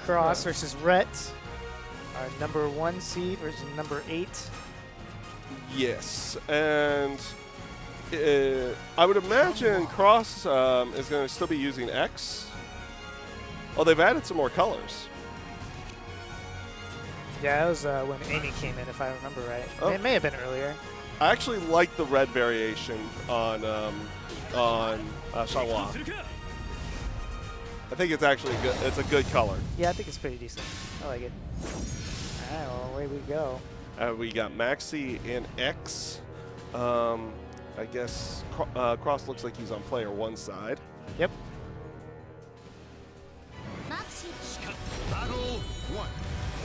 Cross versus Rhett. Our #1 seed versus #8. Yes, and I would imagine Cross is going to still be using X. Oh, they've added some more colors. Yeah, that was when Amy came in, if I remember right. Oh. It may have been earlier. I actually like the red variation on Xianghua. I think it's actually good. It's a good color. Yeah, I think it's pretty decent. I like it. All right, well, away we go. We got Maxi and X. I guess Cross looks like he's on player 1 side. Yep. Battle 1.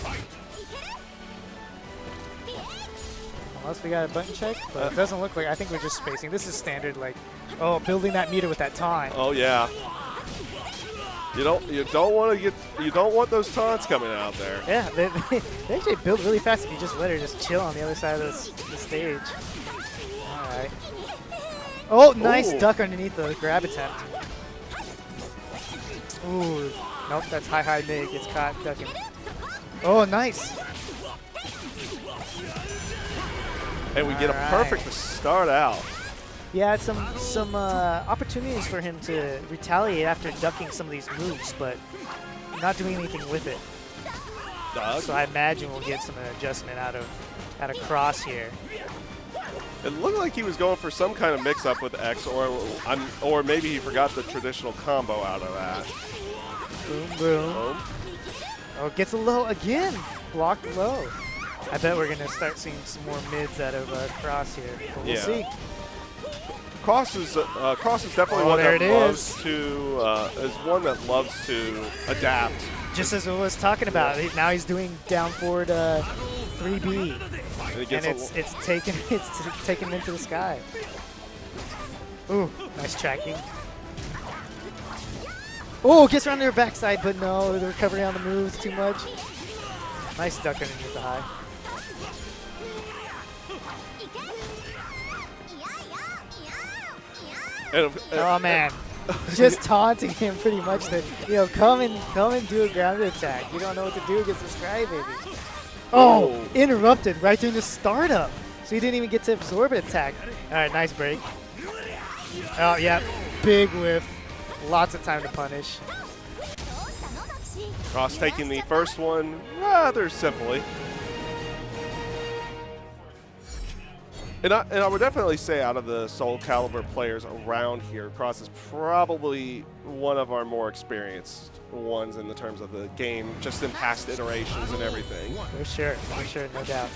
Fight. Unless we got a button check, but it doesn't look like. I think we're just spacing. This is standard, like, oh, building that meter with that taunt. Oh yeah. You don't want those taunts coming out there. Yeah, they actually build really fast if you just let her just chill on the other side of the stage. All right. Oh, nice duck underneath the grab attempt. Ooh, nope, that's high mid. Gets caught ducking. Oh, nice. And we get a perfect to start out. Yeah, some opportunities for him to retaliate after ducking some of these moves, but not doing anything with it. Dog. So I imagine we'll get some adjustment out of Cross here. It looked like he was going for some kind of mix-up with X, or maybe he forgot the traditional combo out of that. Boom, boom. Oh, gets a low again. Blocked low. I bet we're going to start seeing some more mids out of Cross here. But we'll see. Cross is definitely one that loves to adapt. Just as I was talking about, now he's doing down forward 3B, and it's taken him into the sky. Ooh, nice tracking. Oh, gets around to her backside, but no, the recovery on the moves too much. Nice duck underneath the high. Oh man, just taunting him pretty much that, come and do a grounded attack. You don't know what to do against this crybaby. Oh, interrupted right during the startup. So he didn't even get to absorb an attack. All right, nice break. Oh yeah, big whiff. Lots of time to punish. Cross taking the first one rather simply. And I would definitely say out of the Soul Calibur players around here, Cross is probably one of our more experienced ones in the terms of the game, just in past iterations and everything. For sure, no doubt.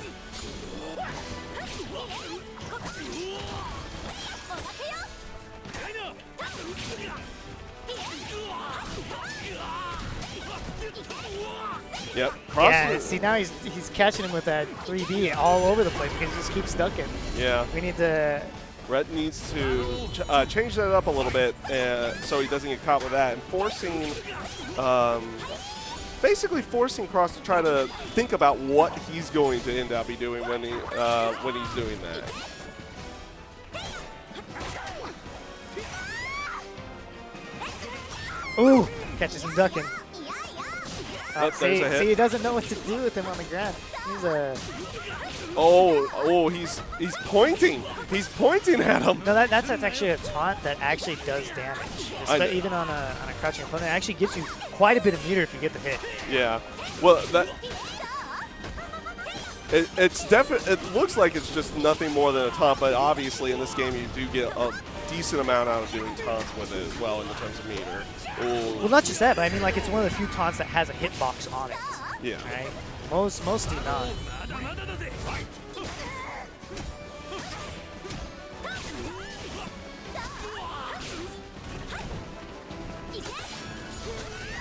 Yep. Cross. Yeah, see now he's catching him with that 3D all over the place because he just keeps ducking. Yeah. We need to. Rhett needs to change that up a little bit so he doesn't get caught with that, and basically forcing Cross to try to think about what he's going to end up doing when he's doing that. Ooh, catches him ducking. See, he doesn't know what to do with him on the ground. He's a. He's pointing. He's pointing at him. No, that's actually a taunt that actually does damage. Even on a crouching opponent, it actually gives you quite a bit of meter if you get the hit. Yeah. Well, it looks like it's just nothing more than a taunt, but obviously in this game you do get a decent amount out of doing taunts with it as well in the terms of meter. Ooh. Well, not just that, but I mean, like, it's one of the few taunts that has a hitbox on it. Yeah. Right? Most do not.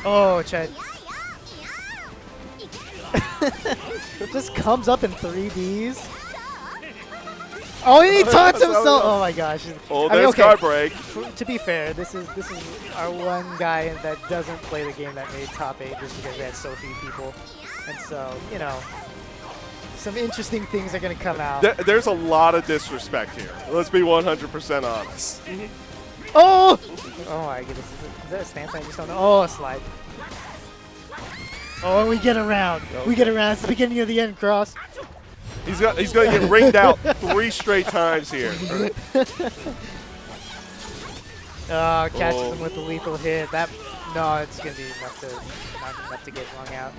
Oh, Chad. It just comes up in 3Ds. Oh, and he taunts himself. Oh my gosh. Oh, there's guard break. To be fair, this is our one guy that doesn't play the game that made top 8 just because we had so few people. And so, some interesting things are going to come out. There's a lot of disrespect here. Let's be 100% honest. Oh! Oh my goodness. Is that a stance? I just don't know. Oh, a slide. Oh, and we get around. Okay. We get around. It's the beginning of the end, Cross. He's going to get ringed out 3 straight times here. Catches Oh. him with the lethal hit. That no, it's gonna be enough to not enough to get rung out.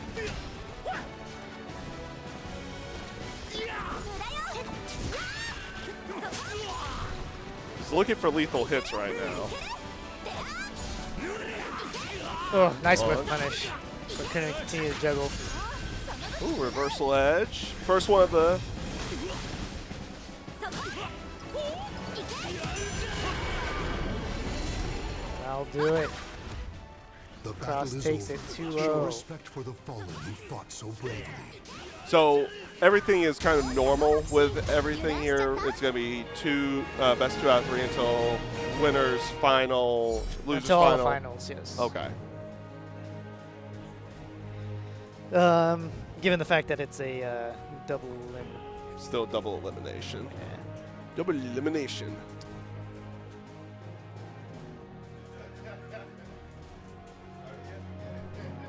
He's looking for lethal hits right now. Oh, nice On. whip punish. But couldn't continue to juggle. Ooh, reversal edge. First one of the. I'll do it. The Cross battle is takes over. it 2-0. Show respect for the fallen who fought so bravely. So everything is kind of normal with everything here. It's going to be best 2 out of 3 until winners final, losers Until all the final. finals, yes. Okay. Given the fact that it's a double limit. Still double elimination. Yeah. Double elimination.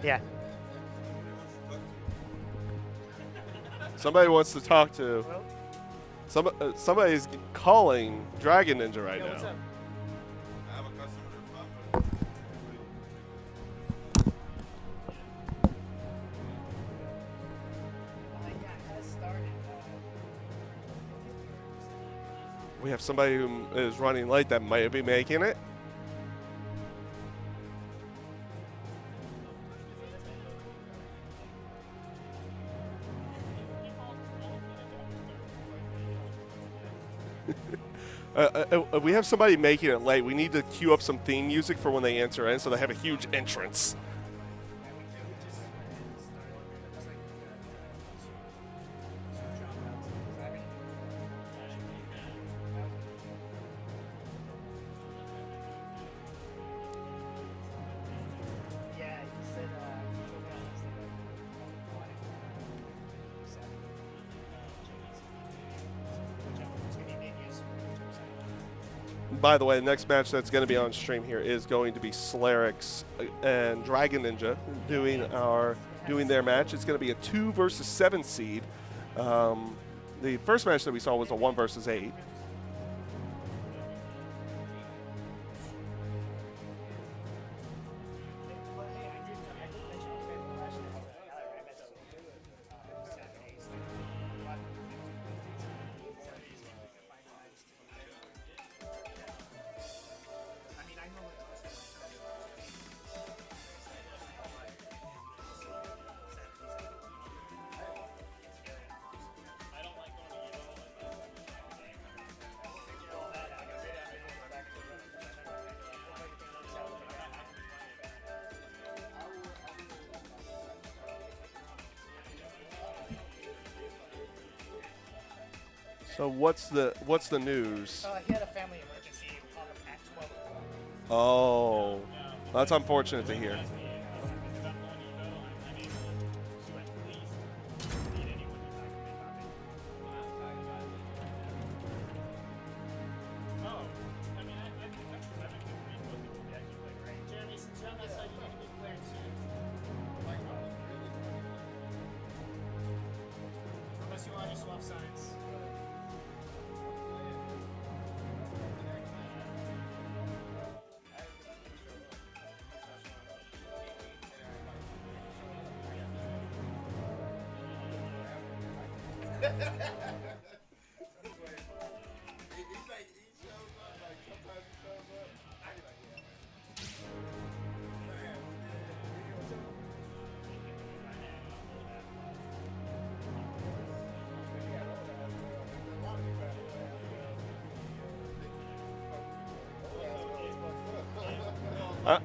Yeah. Somebody wants to talk to. Somebody's calling Dragon Ninja right now. We have somebody who is running late that might be making it. We have somebody making it late. We need to queue up some theme music for when they enter in so they have a huge entrance. By the way, the next match that's going to be on stream here is going to be Slayerrcks and Dragon Ninja doing their match. It's going to be a 2 versus 7 seed. The first match that we saw was a 1 versus 8. So what's the news? He had a family emergency at 12 o'clock. Oh, that's unfortunate to hear.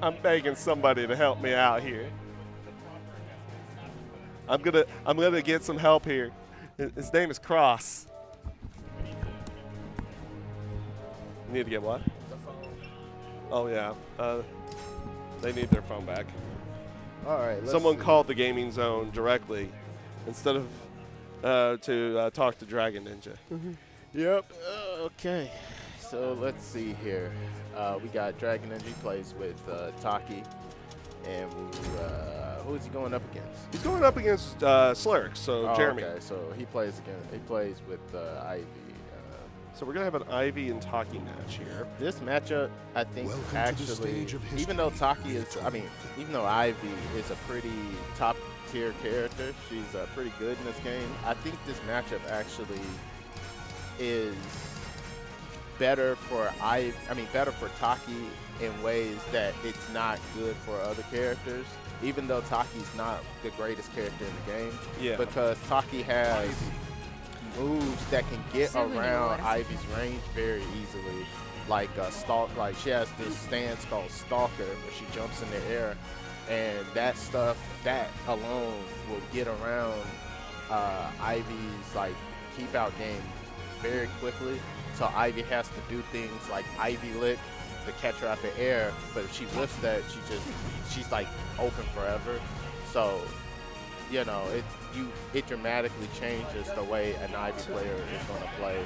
I'm begging somebody to help me out here. I'm gonna get some help here. His name is Cross. You need to get what? The phone. Oh yeah. They need their phone back. All right. Let's Someone see. called the gaming zone directly instead of to talk to Dragon Ninja. Yep. Okay. So let's see here. We got Dragon Ninja plays with Taki, and Who is he going up against? He's going up against Slayerrcks, so Oh, Jeremy. Okay, so he plays with Ivy. So we're going to have an Ivy and Taki match here. This matchup, I think, Welcome to the actually, stage of history. even though Taki is, even though Ivy is a pretty top-tier character, she's pretty good in this game. I think this matchup actually is better for better for Taki in ways that it's not good for other characters. Even though Taki's not the greatest character in the game, Yeah. because Taki has moves that can get around Ivy's range very easily, like like she has this stance called Stalker where she jumps in the air, and that alone will get around Ivy's like keep out game very quickly. So Ivy has to do things like Ivy Lick to catch her out the air, but if she lifts that, she's like open forever. So you know, it dramatically changes the way an Ivy player is going to play,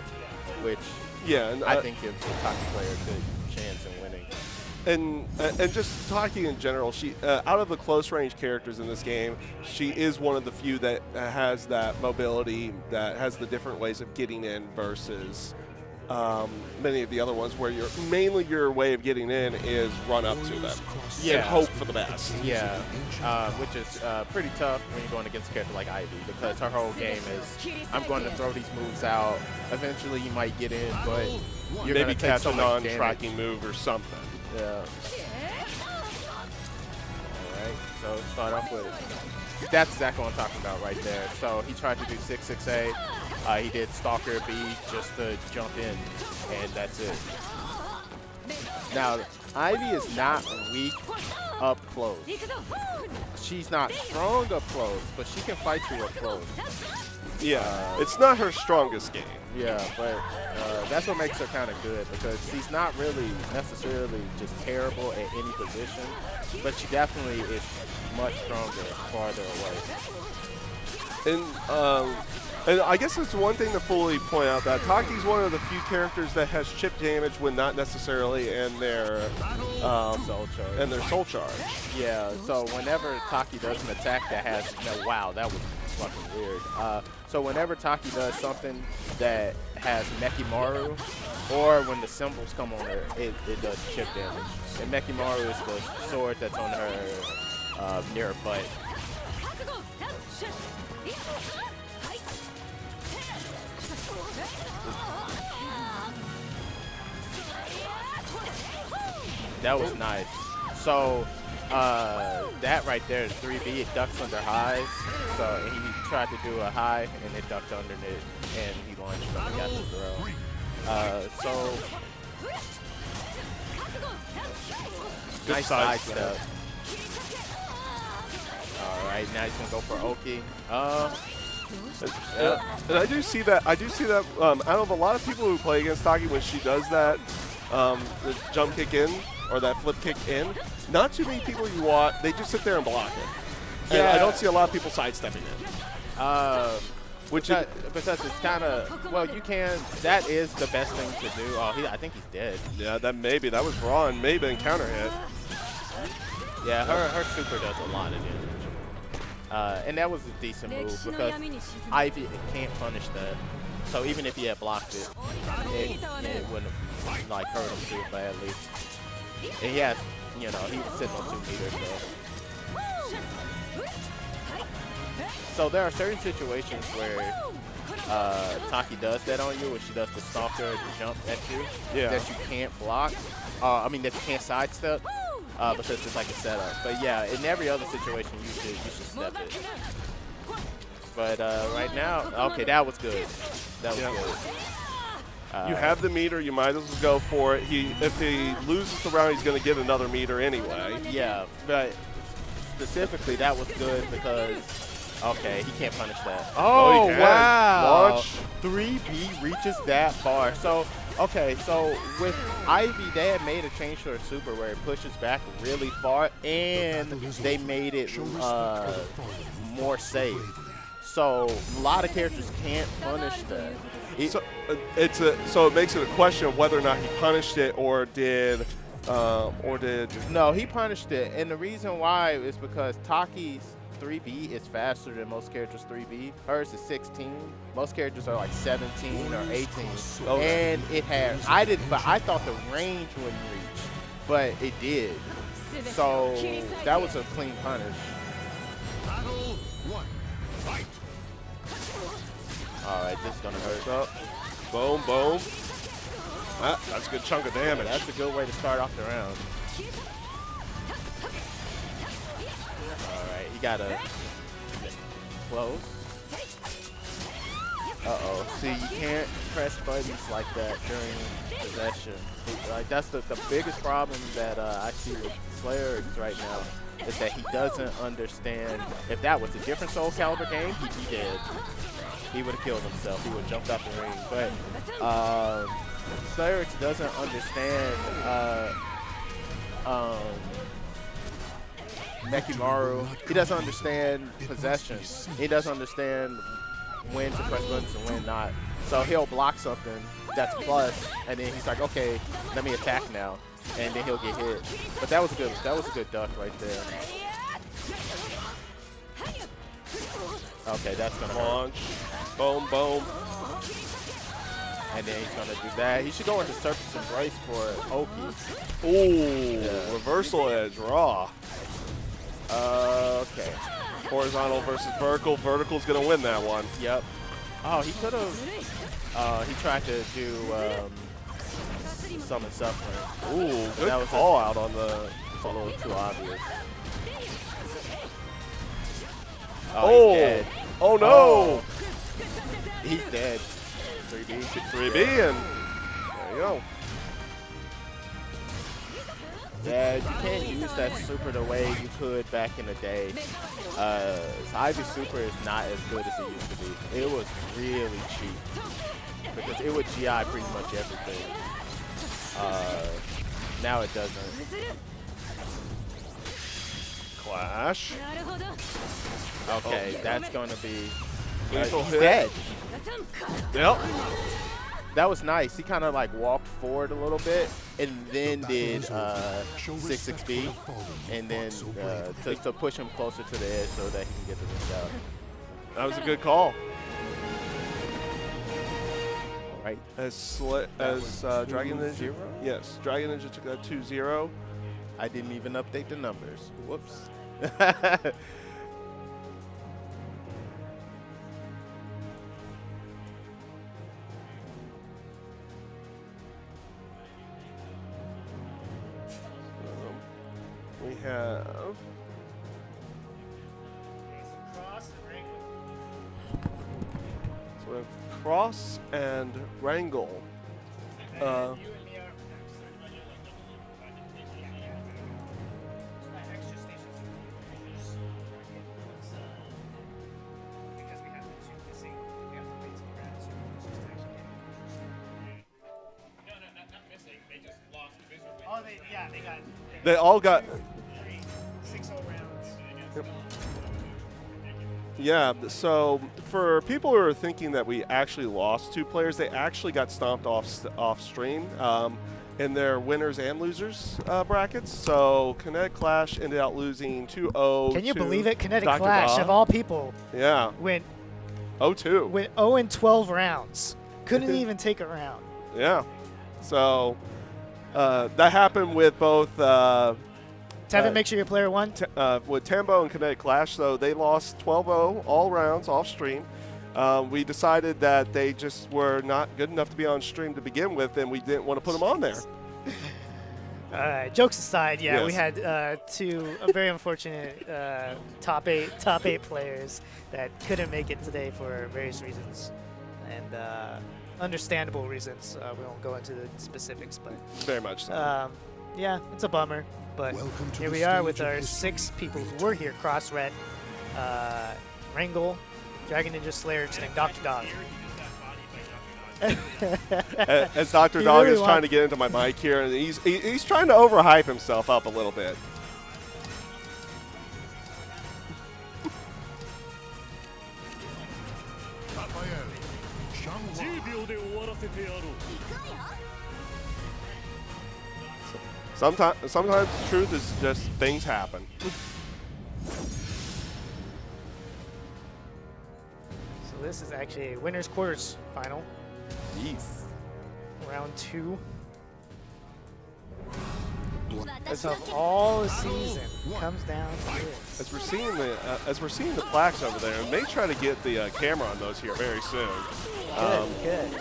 which And I think gives the Taki player a good chance in winning. And just Taki in general, she out of the close range characters in this game, she is one of the few that has that mobility, that has the different ways of getting in versus many of the other ones where mainly your way of getting in is run up to them and hope for the best. Yeah, which is pretty tough when you're going against a character like Ivy, because her whole game is, I'm going to throw these moves out. Eventually you might get in, but you're going Maybe to take catch so a much non-tracking move or something. Yeah. All right, so start off with, that's exactly what I'm talking about right there. So he tried to do 6-6A. He did Stalker B just to jump in, and that's it. Now, Ivy is not weak up close. She's not strong up close, but she can fight you up close. Yeah, it's not her strongest game. Yeah, but that's what makes her kind of good, because she's not really necessarily just terrible at any position, but she definitely is much stronger farther away. And I guess it's one thing to fully point out that Taki's one of the few characters that has chip damage when not necessarily in their soul charge. Yeah, so whenever Taki does an attack that has, wow, that was fucking weird. So whenever Taki does something that has Mekimaru, or when the symbols come on her, it does chip damage. And Mekimaru is the sword that's on her near her butt. That was nice. So that right there is 3B. It ducks under highs. So he tried to do a high, and it ducked under it, and he launched from and got the throw. So nice side step. All right, now he's gonna go for Oki. And I do see that. Out of a lot of people who play against Taki, when she does that, the jump kick in or that flip kick in, not too many people you watch. They just sit there and block it. And I don't see a lot of people sidestepping it. Because it's kind of, well, you can. That is the best thing to do. Oh, I think he's dead. Yeah, that was raw and maybe a counter hit. Yeah, her super does a lot of damage. And that was a decent move because Ivy can't punish that. So even if he had blocked it, it wouldn't have like hurt him too badly. And he has, he was sitting on 2 meters though. So there are certain situations where Taki does that on you, where she does the stalker to jump at you, that you can't block. That you can't sidestep. Because it's like a setup. But yeah, in every other situation, you should step it. But right now, okay, that was good. That was good. You have the meter, you might as well go for it. If he loses the round, he's going to get another meter anyway. Yeah, but specifically, that was good because, okay, he can't punish that. Oh, wow. Launch. 3B reaches that far. So, okay, so with Ivy, they had made a change to her super where it pushes back really far, and they made it more safe. So a lot of characters can't punish that. So it makes it a question of whether or not he punished it, or did Or did... No, he punished it. And the reason why is because Taki's 3B is faster than most characters' 3B. Hers is 16. Most characters are like 17 or 18. Okay. And it had, but I thought the range wouldn't reach, but it did. So that was a clean punish. Battle 1. Fight. All right, this is gonna hurt. Up. Boom, boom. That's a good chunk of damage. That's a good way to start off the round. All right, you gotta close. Uh-oh. See, you can't press buttons like that during possession. Like that's the biggest problem that I see with Slayerrcks right now is that he doesn't understand. If that was a different Soul Calibur game, he'd be dead. He would have killed himself. He would have jumped out the ring. But Slayerrcks doesn't understand Nekimaru. He doesn't understand possession. He doesn't understand when to press buttons and when not. So he'll block something that's plus, and then he's like, okay, let me attack now, and then he'll get hit. But that was a good duck right there. Okay, that's gonna Launch. Boom, boom. And then he's gonna do that. He should go into Serpent's Embrace for Oki. Ooh, Yeah. reversal edge, raw. Okay. Horizontal versus vertical. Vertical's gonna win that one. Yep. Oh, he could have. He tried to do Summon Suffering. Ooh, That good was call out on the... It's a little too obvious. Oh, He's dead. oh no! Oh. He's dead. 3B. 3B, and there you go. Yeah, you can't use that super the way you could back in the day. Ivy's super is not as good as it used to be. It was really cheap because it would GI pretty much everything. Now it doesn't. Clash. Okay, that's gonna be Lethal he's hit. dead. Yep. That was nice. He kind of like walked forward a little bit and then did 6-6B and then to push him closer to the edge so that he can get the ring out. That was a good call. All right. As Dragon Ninja. 2-0? Yes, Dragon Ninja took that 2-0. I didn't even update the numbers. Whoops. We have... So we have Cross and Wrangle. They all got... 6-0 rounds. Yeah, so for people who are thinking that we actually lost 2 players, they actually got stomped off stream in their winners and losers brackets. So Kinetic Clash ended up losing 2-0. Can you believe it? Kinetic Dr. Clash, Dog. of all people, Yeah, went 0-2. 0 in 12 rounds. Couldn't even take a round. Yeah, so that happened with both Tevin, make sure your player won. with Tambo and Kinetic Clash. So they lost 12-0 all rounds off stream. We decided that they just were not good enough to be on stream to begin with, and we didn't want to put them on there. Jokes aside, yeah, we Yes. had 2 very unfortunate top eight players that couldn't make it today for various reasons and understandable reasons. We won't go into the specifics, but Very much so. yeah, it's a bummer. But Welcome to here the we are stage with of our history. 6 people who were here: Cross Red, Wrangle, Dragon Ninja, Slayerrcks, and DrDogg. As Dr. He Dog really is trying to get into my mic here, and he's trying to overhype himself up a little bit. Sometimes the truth is just things happen. So this is actually a winner's quarters final. Yes. Round 2. As of all the season, comes down to this. As we're seeing the plaques over there, and may try to get the camera on those here very soon. Good.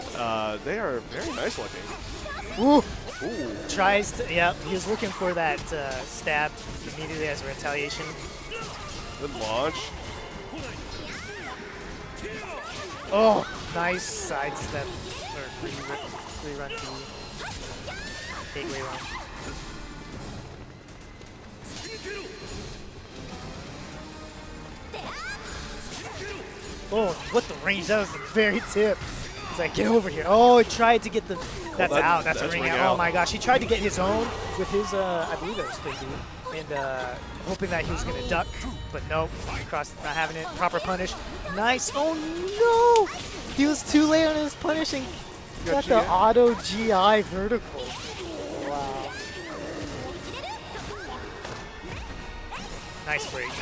They are very nice looking. Ooh. Ooh. Tries to, yep, he was looking for that stab immediately as a retaliation. Good launch. Oh, nice sidestep or free run to gateway run. Oh, what the range? That was the very tip. He's like, get over here. Oh, he tried to get the. That's out. That's a ring out. Oh my gosh, he tried to get his own with his, I believe it was 50, and hoping that he was gonna duck, but nope. Cross not having it. Proper punish. Nice. Oh no! He was too late on his punish and got the auto GI vertical. Wow. Nice break.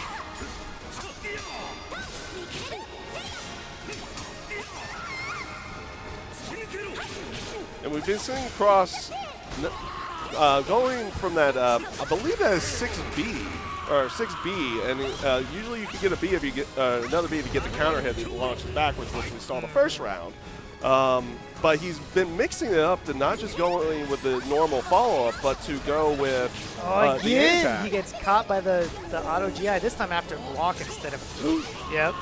And we've been seeing Cross going from that, I believe that is 6B, or 6B, and usually you can get a B if you get another B if you get the counter hit that launches backwards, which we saw the first round. But he's been mixing it up to not just going with the normal follow-up, but to go with the again, attack. he gets caught by the auto GI, this time after block instead of, yep.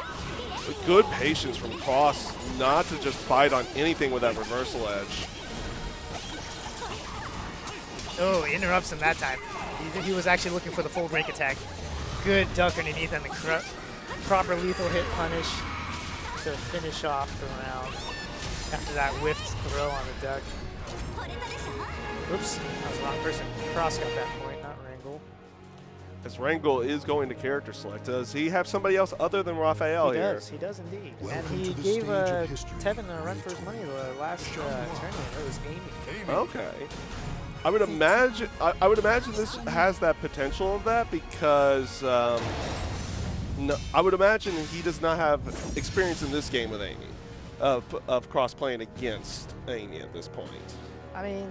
Good patience from Cross not to just bite on anything with that reversal edge. Oh, interrupts him that time. He was actually looking for the full break attack. Good duck underneath and the proper lethal hit punish to finish off the round after that whiffed throw on the duck. Oops, that was the wrong person. Cross got that point, not Wrangle. As Wrangle is going to character select, does he have somebody else other than Raphael here? He does indeed. Welcome And he to the gave stage of history. Tevin a run for his money the last tournament. It was Amy. Okay. I would imagine this has that potential of that because no, I would imagine he does not have experience in this game with Amy, of Cross playing against Amy at this point. I mean,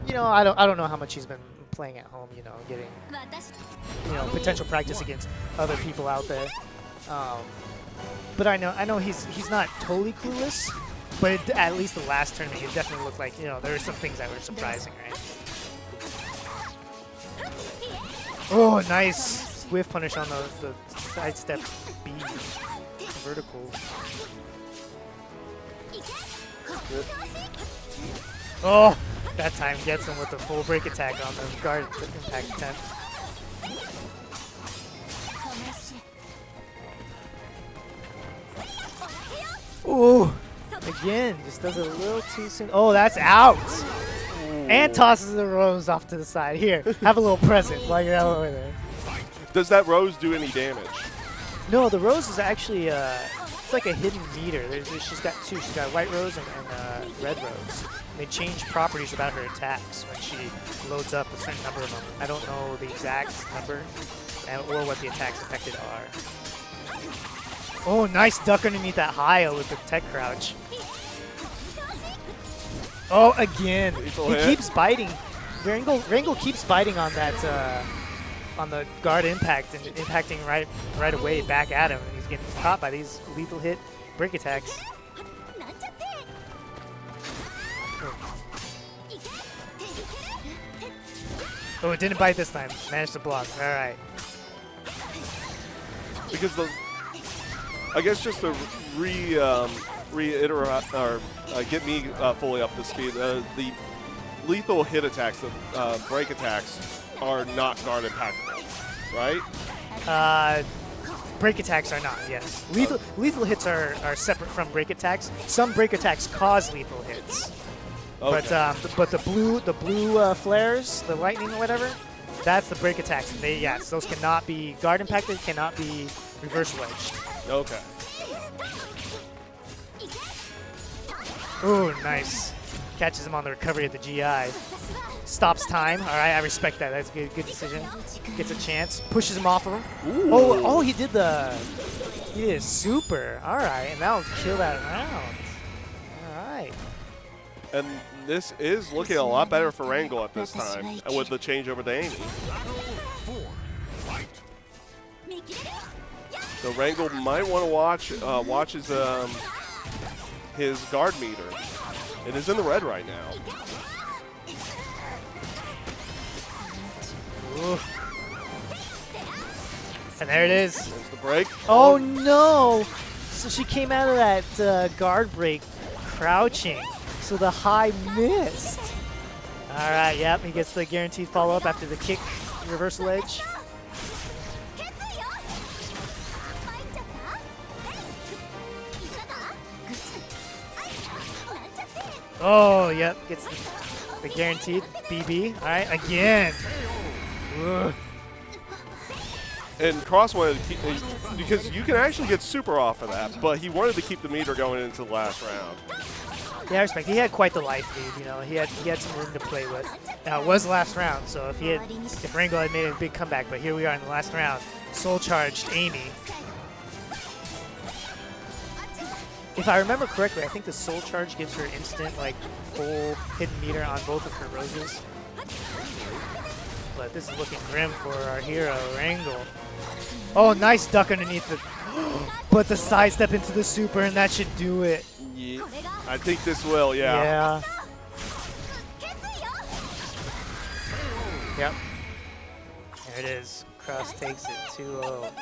you know, I don't know how much he's been playing at home. You know, getting potential practice against other people out there. But I know he's not totally clueless. But at least the last tournament, it definitely looked like, there were some things that were surprising, right? Oh, nice whiff punish on the sidestep B vertical. Oh, that time gets him with the full break attack on the guard impact attempt. Ooh. Again, just does it a little too soon. Oh, that's out! Ooh. And tosses the rose off to the side. Here, have a little present while you're out over there. Does that rose do any damage? No, the rose is actually, it's like a hidden meter. She's got two. She's got white rose and red rose. They change properties about her attacks when she loads up a certain number of them. I don't know the exact number or what the attacks affected are. Oh, nice duck underneath that high with the tech crouch. Oh, again. He keeps biting. Wrangle keeps biting on that, on the guard impact and impacting right away back at him. And he's getting caught by these lethal hit break attacks. Oh, it didn't bite this time. Managed to block. All right. Because I guess just to reiterate or get me fully up to speed, the lethal hit attacks, the break attacks, are not guard impactable, right? Break attacks are not, yes. Lethal hits are separate from break attacks. Some break attacks cause lethal hits. Okay. But the blue flares, the lightning or whatever, that's the break attacks. And those cannot be guard impacted, cannot be reverse wedged. Okay. Ooh, nice. Catches him on the recovery of the GI. Stops time. All right, I respect that. That's a good decision. Gets a chance. Pushes him off of him. Ooh. Oh, he did super. All right, and that'll kill that round. All right. And this is looking a lot better for Wrangle at this time, and with the changeover to Amy. Battle 4. Fight. So Wrangle might want to watch his guard meter. It is in the red right now. Ooh. And there it is. There's the break. Oh no! So she came out of that guard break crouching. So the high missed. All right, yep, he gets the guaranteed follow-up after the kick reversal edge. Oh, yep, gets the guaranteed BB. All right, again. Ugh. And Cross wanted to keep, because you can actually get super off of that, but he wanted to keep the meter going into the last round. Yeah, I respect. He had quite the life lead, you know. He had some room to play with. Now it was the last round, so if Wrangle had made a big comeback, but here we are in the last round. Soul charged Amy. If I remember correctly, I think the soul charge gives her instant like full hidden meter on both of her roses. But this is looking grim for our hero, Wrangle. Oh, nice duck underneath it. But the sidestep into the super, and that should do it. Yeah, I think this will, yeah. Yeah. Yep. There it is. Cross takes it 2-0.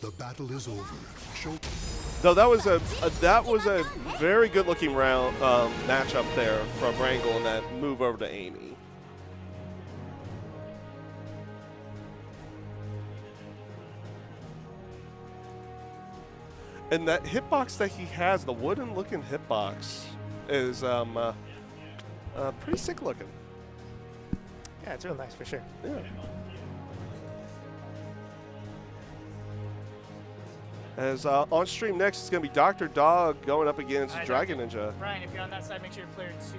The battle is over. Show. Though that was a very good looking round matchup there from Wrangle and that move over to Amy. And that hitbox that he has, the wooden looking hitbox, is pretty sick looking. Yeah, it's real nice for sure. Yeah. As on stream next is going to be DrDogg going up against Dragon Ninja. Ryan, if you're on that side, make sure you're clear too.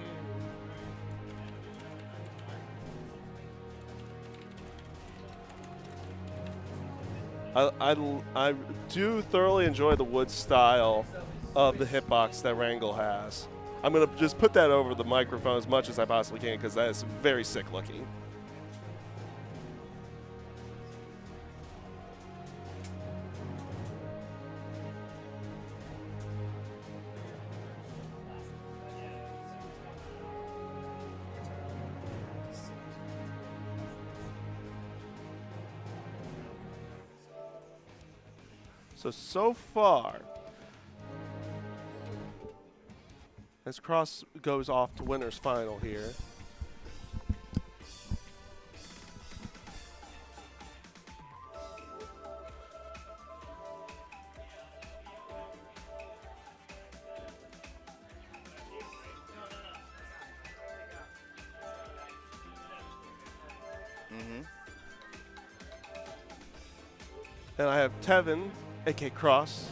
I do thoroughly enjoy the wood style of the hitbox that Wrangle has. I'm going to just put that over the microphone as much as I possibly can because that is very sick looking. So far, as Cross goes off to winner's final here. And I have Tevin, aka Cross,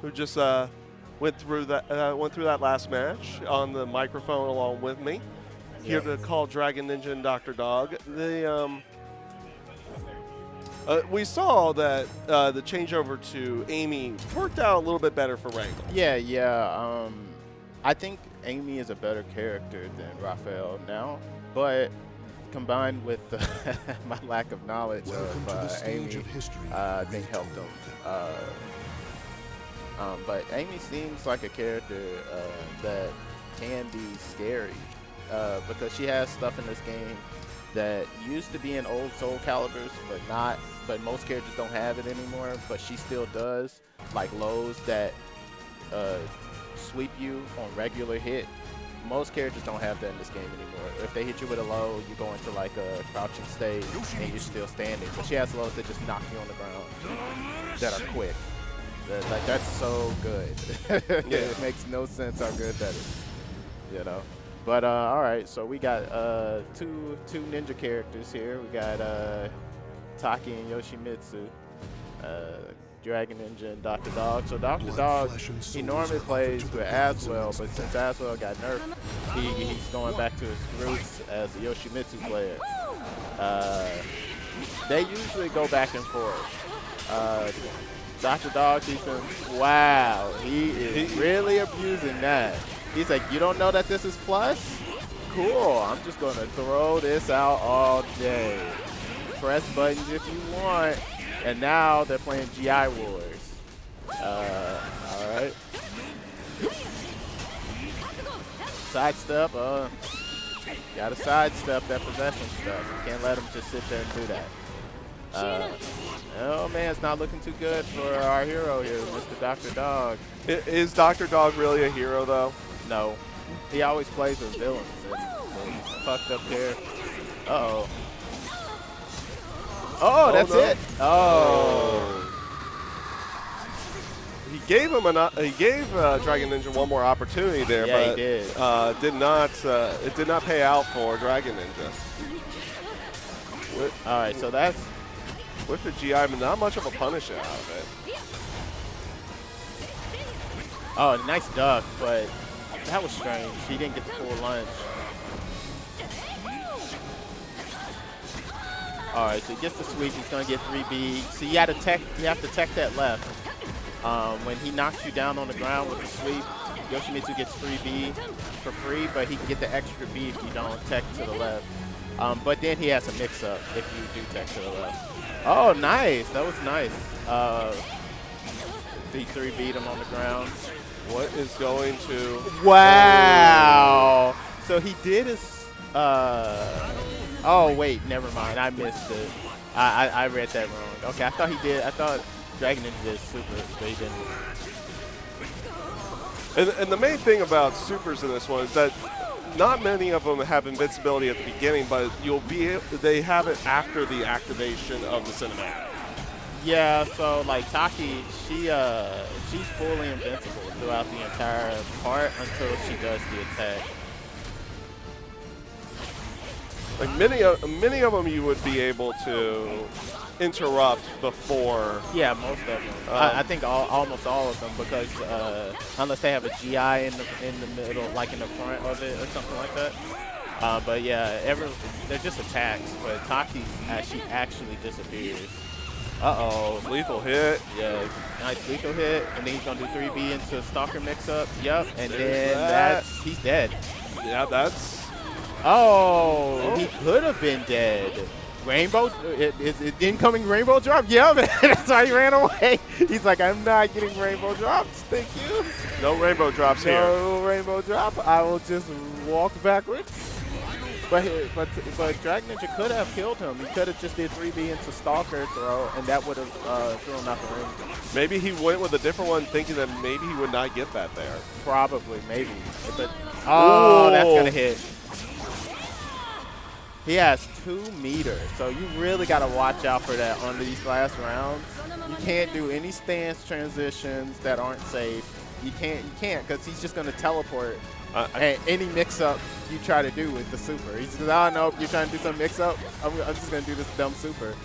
who just went through that last match on the microphone along with me. Here to call Dragon Ninja and DrDogg. We saw that the changeover to Amy worked out a little bit better for Wrangle. Yeah. I think Amy is a better character than Raphael now, but combined with my lack of knowledge of Amy, I think helped him. But Amy seems like a character that can be scary because she has stuff in this game that used to be in old Soul Calibers, but most characters don't have it anymore, but she still does, like lows that sweep you on regular hit. Most characters don't have that in this game anymore. If they hit you with a low, you go into like a crouching state and you're still standing. But she has lows that just knock you on the ground that are quick. That's so good. Yeah. It makes no sense how good that is, you know. But all right, so we got two ninja characters here. We got Taki and Yoshimitsu. Dragon Ninja and DrDogg. So DrDogg, he normally plays with Aswell, but since Aswell got nerfed, he's going back to his roots as a Yoshimitsu player. They usually go back and forth. DrDogg, wow, he is really abusing that. He's like, you don't know that this is plus? Cool, I'm just going to throw this out all day. Press buttons if you want. And now they're playing GI Wars. All right. Sidestep. Gotta sidestep that possession stuff. You can't let him just sit there and do that. Oh man, it's not looking too good for our hero here, Mr. DrDogg. Is DrDogg really a hero though? No. He always plays with villains. And he's fucked up here. Uh-oh. Oh, that's it. Oh. He gave him Dragon Ninja one more opportunity there, Yeah, but he did. It did not pay out for Dragon Ninja. All right, so that's With the GI, but not much of a punish out of it. Oh, nice duck, but that was strange. He didn't get the full lunge. All right, so he gets the sweep. He's gonna get 3B. So you have to tech that left. When he knocks you down on the ground with the sweep, Yoshimitsu gets 3B for free, but he can get the extra B if you don't tech to the left. But then he has a mix-up if you do tech to the left. Oh, nice. That was nice. He 3B'd him on the ground. What is going to... Wow. So he did his... oh, wait. Never mind. I missed it. I read that wrong. Okay, I thought he did. I thought Dragon Ninja did super, but he didn't. And the main thing about supers in this one is that not many of them have invincibility at the beginning, but they have it after the activation of the cinematic. Yeah, so like Taki, she's fully invincible throughout the entire part until she does the attack. Like many of them you would be able to interrupt before. Yeah, most of them. I think almost all of them, because unless they have a GI in the middle, like in the front of it or something like that. But yeah, they're just attacks. But Taki actually disappears. Uh-oh. Lethal hit. Yeah, nice lethal hit. And then he's going to do 3B into Stalker mix-up. Yep, and then he's dead. Yeah, that's... Oh, he could have been dead. Rainbow, is it incoming rainbow drop? Yeah, man, that's why he ran away. He's like, I'm not getting rainbow drops, thank you. No rainbow drops here. No rainbow drop, I will just walk backwards. But Dragon Ninja could have killed him. He could have just did 3B into Stalker throw, and that would have thrown him out the ring. Maybe he went with a different one, thinking that maybe he would not get that there. Probably, maybe. But oh, that's gonna hit. He has 2 meters, so you really got to watch out for that on these last rounds. You can't do any stance transitions that aren't safe. You can't, because he's just going to teleport. And any mix-up you try to do with the super. He's just, oh, no, you're trying to do some mix-up? I'm just going to do this dumb super.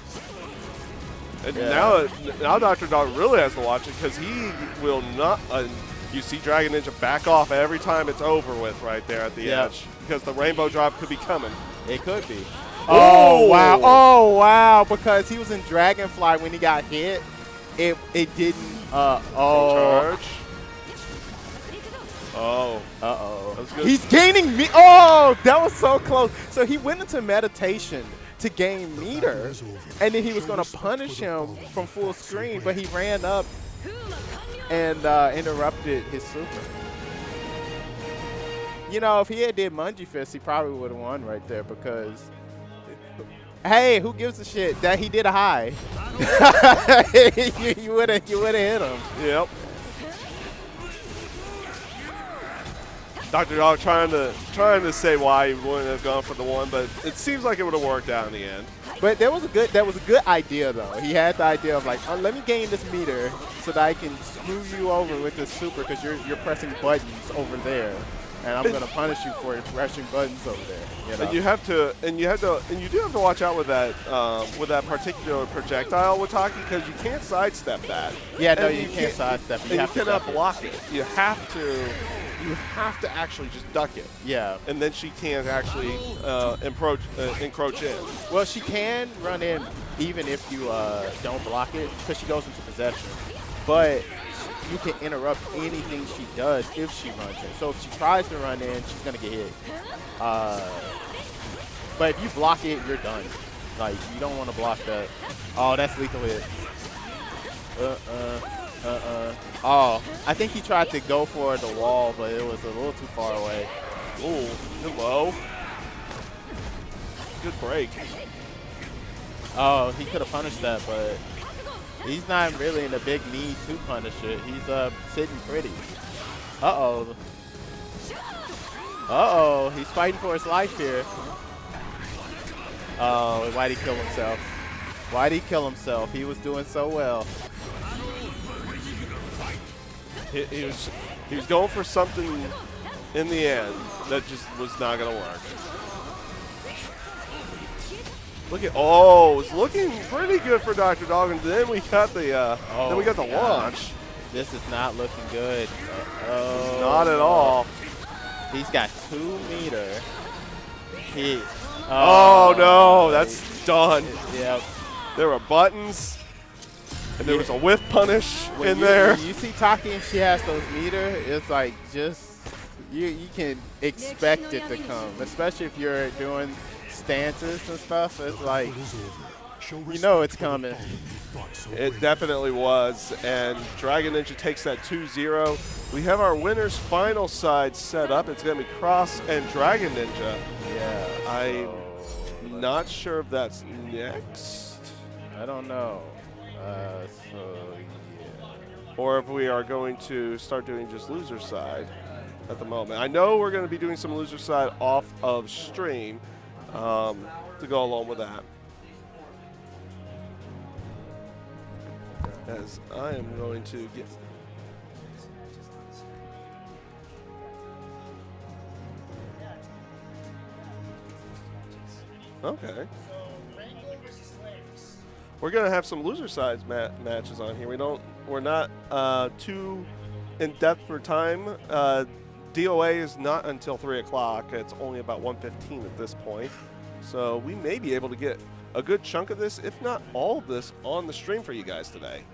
And now DrDogg really has to watch it, because he will not... you see Dragon Ninja back off every time it's over with right there at the edge, because the rainbow drop could be coming. It could be. Oh, wow. Oh, wow. Because he was in Dragonfly when he got hit. It didn't. Charge. Oh. Uh-oh. That was good. He's gaining me. Oh, that was so close. So he went into meditation to gain meter. And then he was going to punish him from full screen. But he ran up and interrupted his super. You know, if he had did Mungie Fist, he probably would have won right there, because, hey, who gives a shit that he did a high? you would have hit him. Yep. DrDogg trying to say why he wouldn't have gone for the one, but it seems like it would have worked out in the end. But that was a good idea though. He had the idea of like, oh, let me gain this meter so that I can screw you over with this super, because you're pressing buttons over there. and I'm gonna punish you for pressing buttons over there. You know? And you have to, and you do have to watch out with that particular projectile with Taki, because you can't sidestep that. Yeah, no, And you can't sidestep it. You have to cannot duck it. block it. You have to actually just duck it. Yeah. And then she can't actually encroach in. Well, she can run in even if you don't block it, because she goes into possession. But you can interrupt anything she does if she runs in. So if she tries to run in, she's going to get hit. But if you block it, you're done. Like, you don't want to block that. Oh, that's lethal hit. Oh, I think he tried to go for the wall, but it was a little too far away. Ooh, hello. Good break. Oh, he could have punished that, but he's not really in a big need to punish it. He's sitting pretty. Uh-oh. Uh-oh, he's fighting for his life here. Oh, why'd he kill himself? Why'd he kill himself? He was doing so well. He was going for something in the end that just was not going to work. Look at, oh, it's looking pretty good for DrDogg, and then we got the launch. This is not looking good. Not at all. He's got 2 meter. Oh no, that's done. Yep. There were buttons, and there was a whiff punish When in you, there. when you see Taki and she has those meter, it's like just you can expect it to come, especially if you're doing stances and stuff. It's like Battle is over. Show you respect know it's for the coming. opponent you thought so It bravely. definitely was, and Dragon Ninja takes that 2-0. We have our winner's final side set up. It's going to be Cross and Dragon Ninja. Yeah. I'm not sure if that's next, I don't know. So yeah. or if we are going to start doing just loser side at the moment. I know we're going to be doing some loser side off of stream to go along with that. As I am going to get... Okay. We're gonna have some loser sides matches on here. We're not too in depth for time. DOA is not until 3 o'clock. It's only about 1:15 at this point, so we may be able to get a good chunk of this, if not all of this, on the stream for you guys today.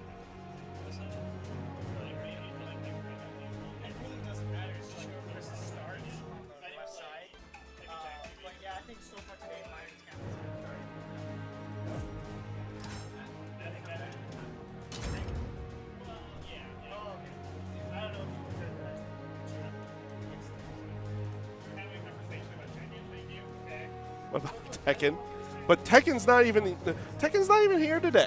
About Tekken, but Tekken's not even here today.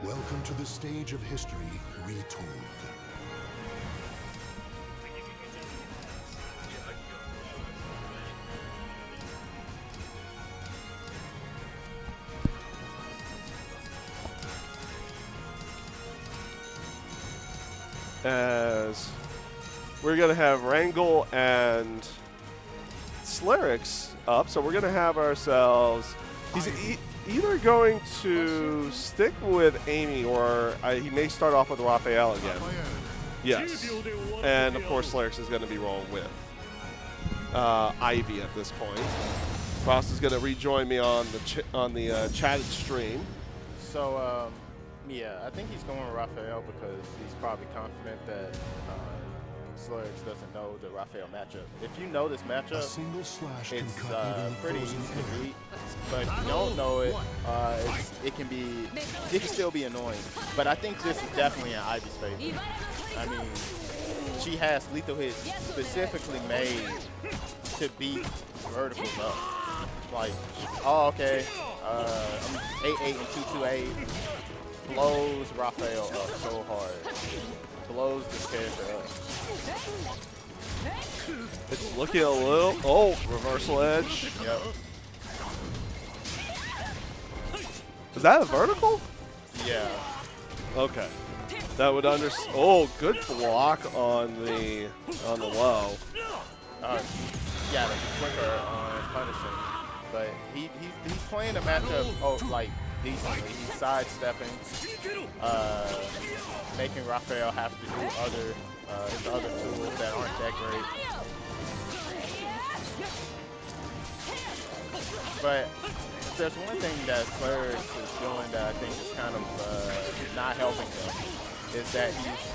Welcome to the stage of history retold. As we're going to have Wrangle and Slayerrcks up, so we're going to have ourselves... He's either going to stick with Amy, or he may start off with Raphael again. Yes. And, of course, Slayerrcks is going to be rolling with Ivy at this point. Cross is going to rejoin me on the chatted stream. So, yeah, I think he's going with Raphael because he's probably confident that Slayerrcks doesn't know the Raphael matchup. If you know this A matchup, single slash can it's cut even pretty frozen easy to air. beat. But if you don't know it, it can still be annoying. But I think this is definitely in Ivy's favor. I mean, she has lethal hits specifically made to beat verticals up. Like, oh, okay, 8-8 and 2-2-8 blows Raphael up so hard. Blows this character up. It's looking a little. Oh, reversal edge. Yep. Is that a vertical? Yeah. Okay. That would Oh, good block on the low. Yeah, the quicker on punishing. But he's playing the matchup like decently. He's sidestepping, making Raphael have to do his other tools that aren't that great. But there's one thing that Slayerrcks is doing that I think is kind of not helping him, is that he's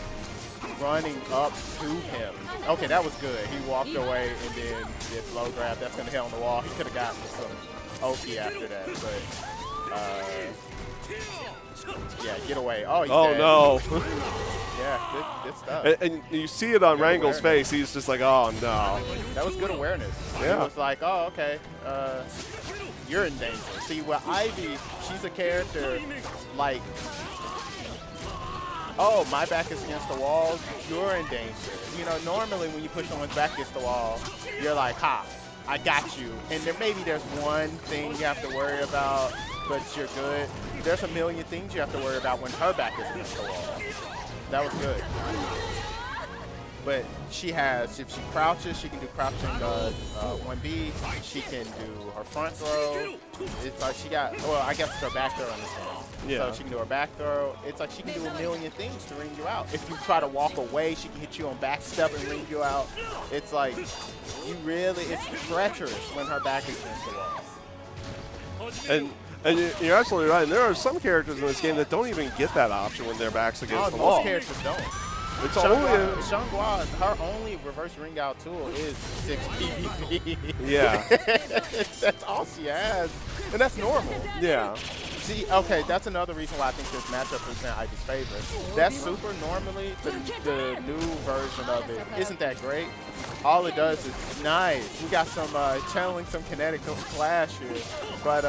running up to him. Okay, that was good. He walked away and then did low grab. That's going to hit on the wall. He could have gotten some Oki after that, but yeah, get away. Oh, he's dead. No. Yeah, good stuff. And you see it on Good Rangel's awareness. face. He's just like, oh, no. That was good awareness. Yeah. It was like, oh, okay, you're in danger. See, with Ivy, she's a character like, oh, my back is against the wall, you're in danger. You know, normally when you push someone's back against the wall, you're like, ha, I got you. And maybe there's one thing you have to worry about, but you're good. There's a million things you have to worry about when her back is against the wall. That was good. But she has, if she crouches, she can do crouching 1B. She can do her front throw. It's like she got, well, I guess it's her back throw in this game. Yeah. So she can do her back throw. It's like she can do a million things to ring you out. If you try to walk away, she can hit you on back step and ring you out. It's like, it's treacherous when her back is against the wall. And you're absolutely right. And there are some characters in this game that don't even get that option when their back's against the wall. Most characters don't. It's only Shangguan, her only reverse ring out tool is 6 PvP. Yeah. That's all she has. And that's normal. Yeah. See, okay, that's another reason why I think this matchup is in Ivy's favor. That super, normally, the new version of it isn't that great. All it does is nice. We got some channeling some kinetic clash here. But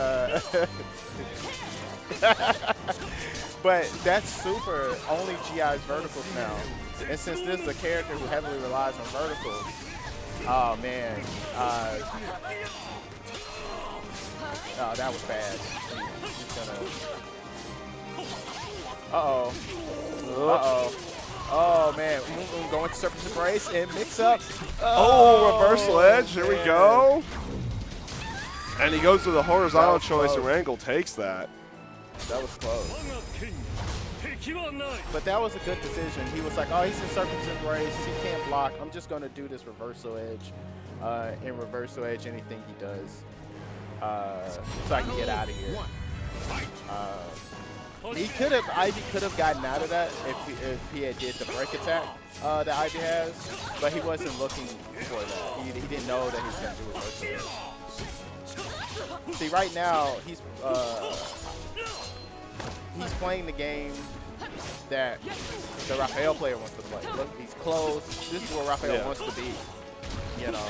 but that's super only GI's verticals now. And since this is a character who heavily relies on verticals, oh man. Oh, that was bad. He's gonna. Uh-oh. Uh-oh. Oh man. Going to Serpent's Embrace and mix up. Oh, reversal edge. Here we man. go. And he goes to the horizontal was choice, and close. Rangel takes that. That was close. But that was a good decision. He was like, oh, he's in Serpent's Embrace. He can't block. I'm just going to do this reversal edge. And reversal edge anything he does. So I can get out of here. Ivy could have gotten out of that if he had did the break attack that Ivy has. But he wasn't looking for that. He didn't know that he was going to do reversal edge. See, right now, he's playing the game that the Raphael player wants to play. Look, he's close. This is where Raphael wants to be, you know.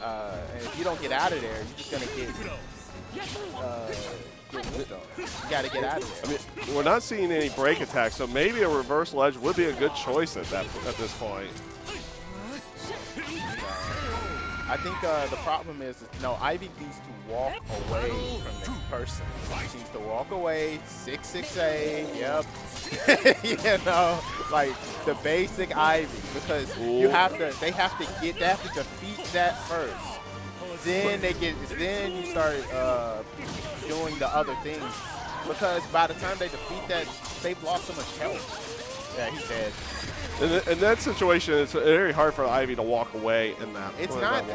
And if you don't get out of there, you're just going to get whipped on. You got to get out of there. I mean, we're not seeing any break attacks, so maybe a reversal edge would be a good choice at this point. I think the problem is, Ivy needs to walk away from the person. She needs to walk away, 6-6-A, yep. You know, like the basic Ivy, because they have to defeat that first. Then then you start doing the other things. Because by the time they defeat that, they've lost so much health. Yeah, he's dead. In that situation, it's very hard for Ivy to walk away in that. It's not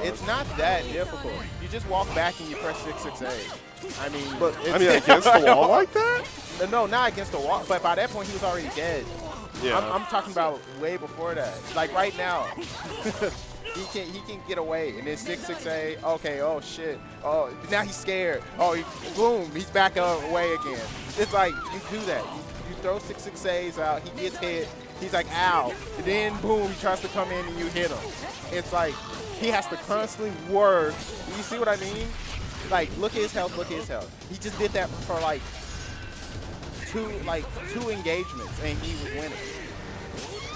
that difficult. You just walk back and you press 6-6-A. I mean, against the wall like that? No, not against the wall. But by that point, he was already dead. Yeah. I'm talking about way before that. Like right now, he can get away, and then 6-6A. Okay, oh shit. Oh, now he's scared. Oh, boom, he's back away again. It's like you do that. You throw 6-6As out. He gets hit. He's like, ow. And then boom, he tries to come in and you hit him. It's like he has to constantly work. You see what I mean? Like, look at his health. Look at his health. He just did that for like two engagements, and he was winning.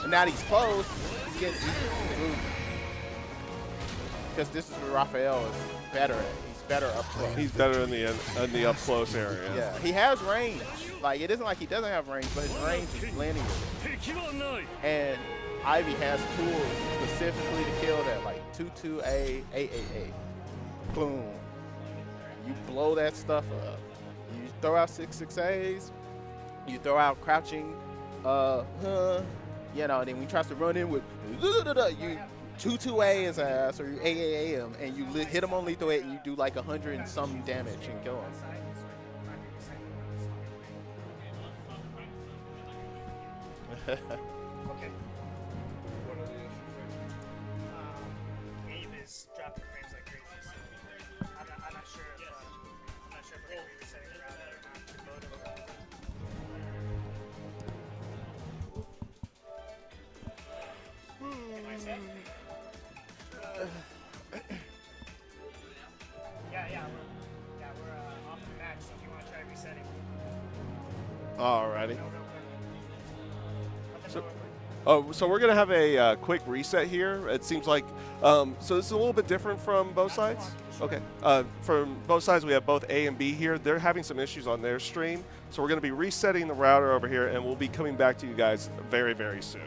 And now that he's close, he's losing. Because this is what Raphael is better at. He's better up close. He's better in the up close area. Yeah, he has range. Like, it isn't like he doesn't have range, but his range is linear. And Ivy has tools specifically to kill that, like 2-2A, 8-8-8. Boom. You blow that stuff up. You throw out 6-6As. You throw out crouching, you know, and then when he tries to run in with, you 2-2A his ass, or you 8-8-A him, and you hit him on lethal 8, and you do like 100 and some damage and kill him. Okay. Aim is dropping frames like crazy. So I'm not sure if we're going to be resetting the router or not. We're off the match, so if you want to try resetting. Alrighty. So we're going to have a quick reset here. It seems like, so this is a little bit different from both sides. Okay. From both sides, we have both A and B here. They're having some issues on their stream. So we're going to be resetting the router over here, and we'll be coming back to you guys very, very soon.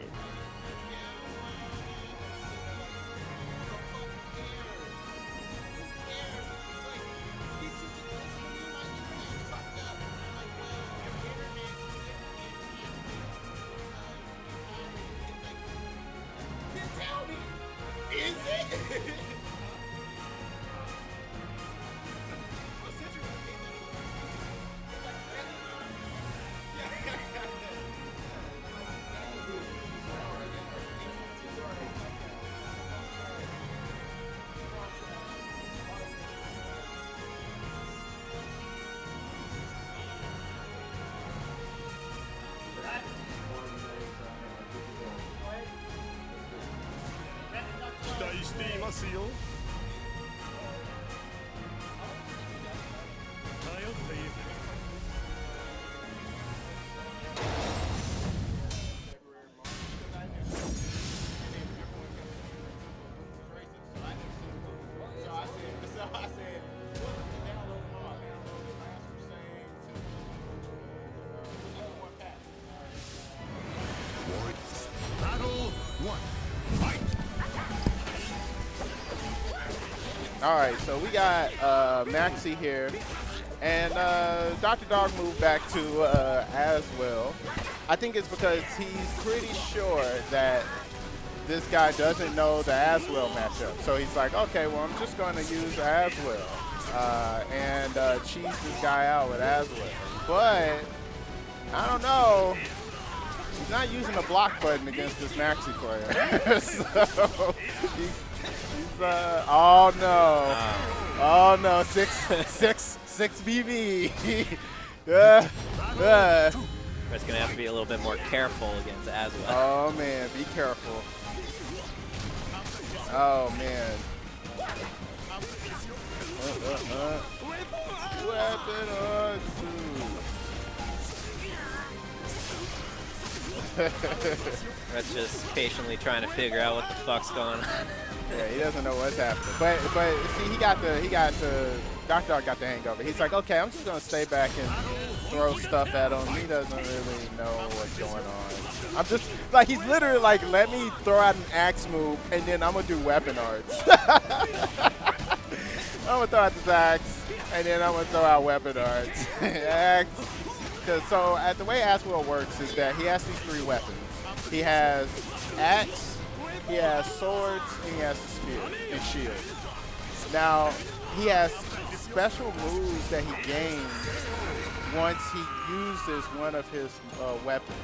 All right, so we got Maxi here, and DrDogg moved back to Aswell. I think it's because he's pretty sure that this guy doesn't know the Aswell matchup. So he's like, okay, well, I'm just going to use Aswell and cheese this guy out with Aswell. But I don't know. He's not using the block button against this Maxi player. So he's oh no. Oh no, 6 BB. It's going to have to be a little bit more careful against Aswell. Oh man, be careful. Oh man. Weapon or two. Red's just patiently trying to figure out what the fuck's going on. Yeah, he doesn't know what's happening. But see, DrDogg got the hang of it. He's like, okay, I'm just gonna stay back and throw stuff at him. He doesn't really know what's going on. I'm just like, he's literally like, let me throw out an axe move and then I'm gonna do weapon arts. I'm gonna throw out this axe and then I'm gonna throw out weapon arts. Axe. So the way Aswell works is that he has these 3 weapons. He has axe, he has swords, and he has a spear and shield. Now, he has special moves that he gains once he uses one of his weapons.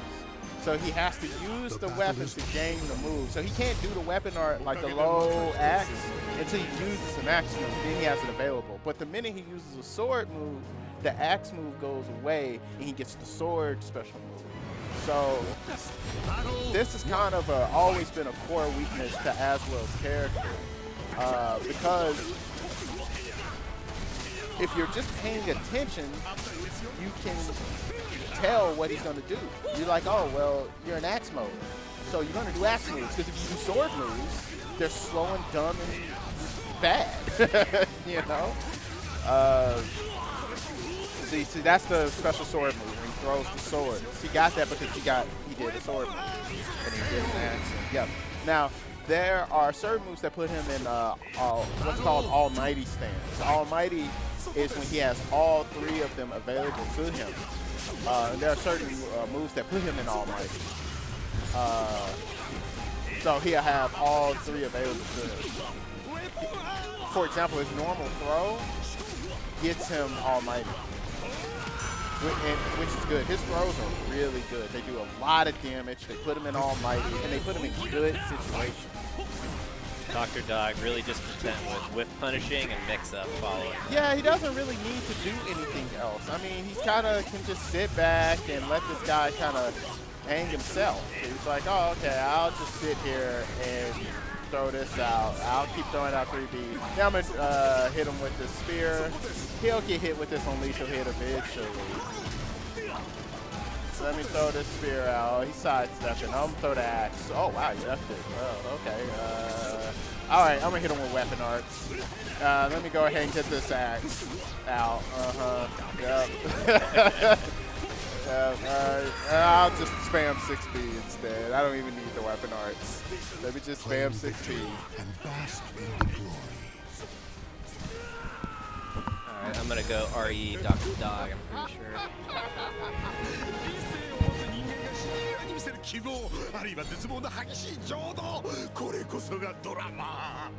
So he has to use the weapon to gain the move. So he can't do the weapon or like the low axe until he uses an axe move. Then he has it available. But the minute he uses a sword move, the axe move goes away and he gets the sword special move. So this is kind of always been a core weakness to Aswell's character because if you're just paying attention, you can tell what he's going to do. You're like, oh, well, you're in axe mode. So you're going to do axe moves because if you do sword moves, they're slow and dumb and bad, you know? See, that's the special sword move when he throws the sword. He got that because he did a sword move. And he did an axe. Yep. Now, there are certain moves that put him in what's called Almighty stance. Almighty is when he has all three of them available to him. And there are certain moves that put him in Almighty. So he'll have all three available to him. For example, his normal throw gets him Almighty, which is good. His throws are really good. They do a lot of damage. They put him in Almighty, and they put him in good situations. DrDogg really just content with whiff punishing and mix-up following. Yeah, he doesn't really need to do anything else. I mean, he's kind of can just sit back and let this guy kind of hang himself. He's like, oh, okay, I'll just sit here and throw this out. I'll keep throwing out 3B. Now I'm going to hit him with the spear. He'll get hit with this on lethal hit eventually. Let me throw this spear out. He's sidestepping. I'm going to throw the axe. Oh, wow, you left it. Oh, okay. All right, I'm going to hit him with weapon arts. Let me go ahead and get this axe out. Yep. I'll just spam 6B instead. I don't even need the weapon arts. Let me just spam 6B. And bask in the glory. Alright, I'm gonna go RE DrDogg, I'm pretty sure. せる希望あるいは絶望の激しい情動これこそがドラマ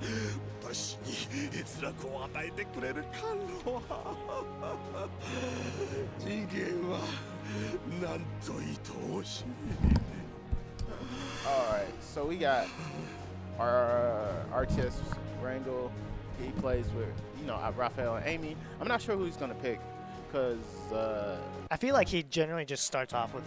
私に閲楽を与えてくれる感動人間はなんと愛おしい Alright, so we got our RTS Wrangle. He plays with, Raphael and Amy. I'm not sure who he's going to pick because I feel like he generally just starts off with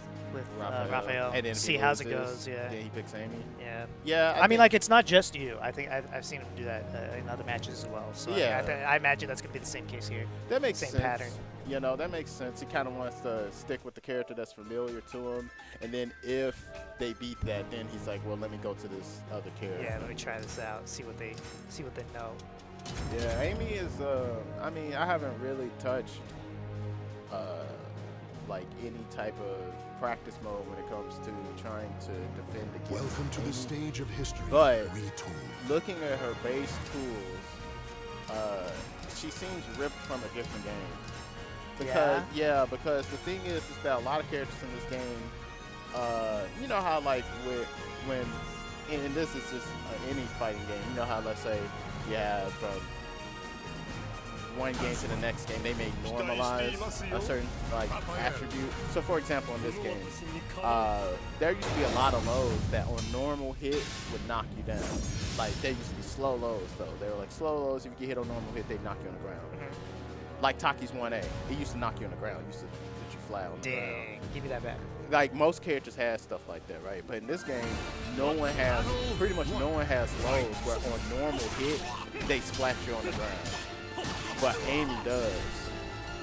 Raphael and then see how it goes. Yeah. Then he picks Amy. Yeah. Yeah. I mean, like, it's not just you. I think I've seen him do that in other matches as well. So yeah. I imagine that's gonna be the same case here. That makes same sense. pattern. That makes sense. He kind of wants to stick with the character that's familiar to him, and then if they beat that, then he's like, well, let me go to this other character. Yeah, let me try this out. See what they know. Yeah, Amy is. I mean, I haven't really touched like any type of practice mode when it comes to trying to defend against Welcome to the stage of history. But retooled. looking at her base tools, she seems ripped from a different game. Because the thing is that a lot of characters in this game, you know how like and this is just any fighting game. You know how, let's say you have one game to the next game, they may normalize a certain like attribute. So for example, in this game, there used to be a lot of lows that on normal hits would knock you down. Like they used to be slow lows though. They were like slow lows. If you get hit on normal hit, they'd knock you on the ground. Like Taki's 1A, it used to knock you on the ground. It used to put you flat on the ground. Dang, give me that back. Like most characters have stuff like that, right? But in this game, pretty much no one has lows where on normal hit, they splash you on the ground. But Amy does.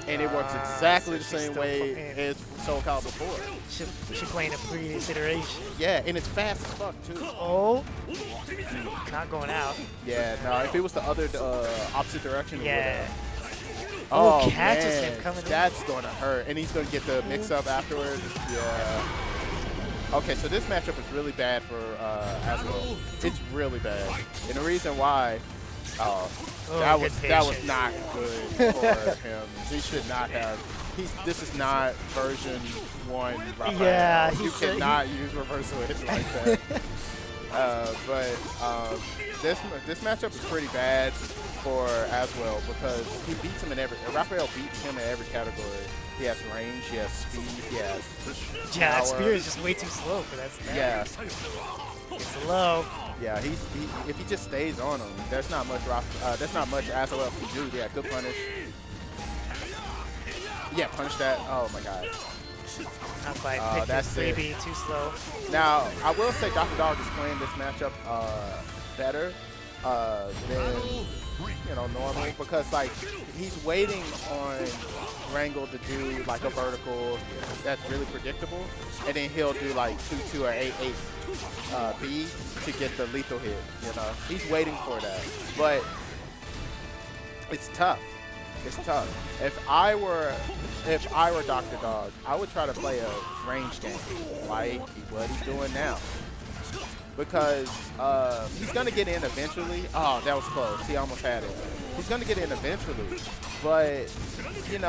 And it works exactly the same way as Soul Calibur 4. She's playing a previous iteration. Yeah, and it's fast as fuck too. Oh, not going out. Yeah, no, if it was the other opposite direction, Yeah. it would Oh, oh catches man, him coming in. that's going to hurt. And he's going to get the mix-up afterwards. Yeah. Okay, so this matchup is really bad for Aswell. It's really bad. And the reason why, that was not good for him. He should not have. This is not version 1 Raphael. Yeah, you cannot use reversal hits like that. This matchup is pretty bad for Aswell because he beats him in every. Raphael beats him in every category. He has range, he has speed, he has Yeah, that power. spear is just way too slow for that stat. Yeah, It's low. yeah. If he just stays on him, there's not much Aswell can do. Yeah, good punish. Yeah, punish that. Oh my god. Not quite. Oh, Picked that's his it. 3B too slow. Now, I will say DrDogg is playing this matchup better than normal because like he's waiting on Wrangle to do like a vertical that's really predictable, and then he'll do like 2-2 or 8-8 B to get the lethal hit. He's waiting for that, but it's tough. It's tough. If I were DrDogg, I would try to play a range game like what he's doing now. Because he's going to get in eventually. Oh, that was close. He almost had it. He's going to get in eventually. But, you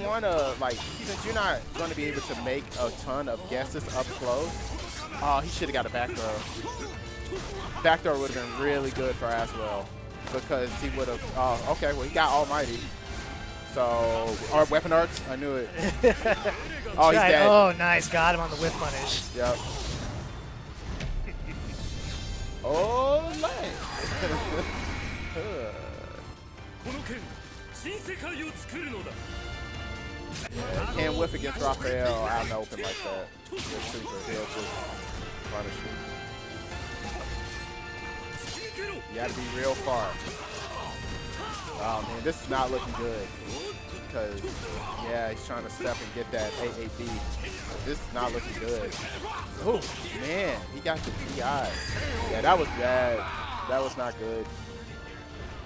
want to, like, since you're not going to be able to make a ton of guesses up close, oh, he should have got a back throw. Back throw would have been really good for Aswell because he would have, oh, okay, well, he got Almighty. So, or weapon arts, I knew it. Oh, he's dead. Oh, nice. Got him on the whip punish. Yep. Oh, nice. Can't whip against Raphael out in the open like that. He'll just punish you. You gotta be real far. Oh man, this is not looking good. Because, yeah, he's trying to step and get that AAB. This is not looking good. Oh, man, he got the PI. Yeah, that was bad. That was not good.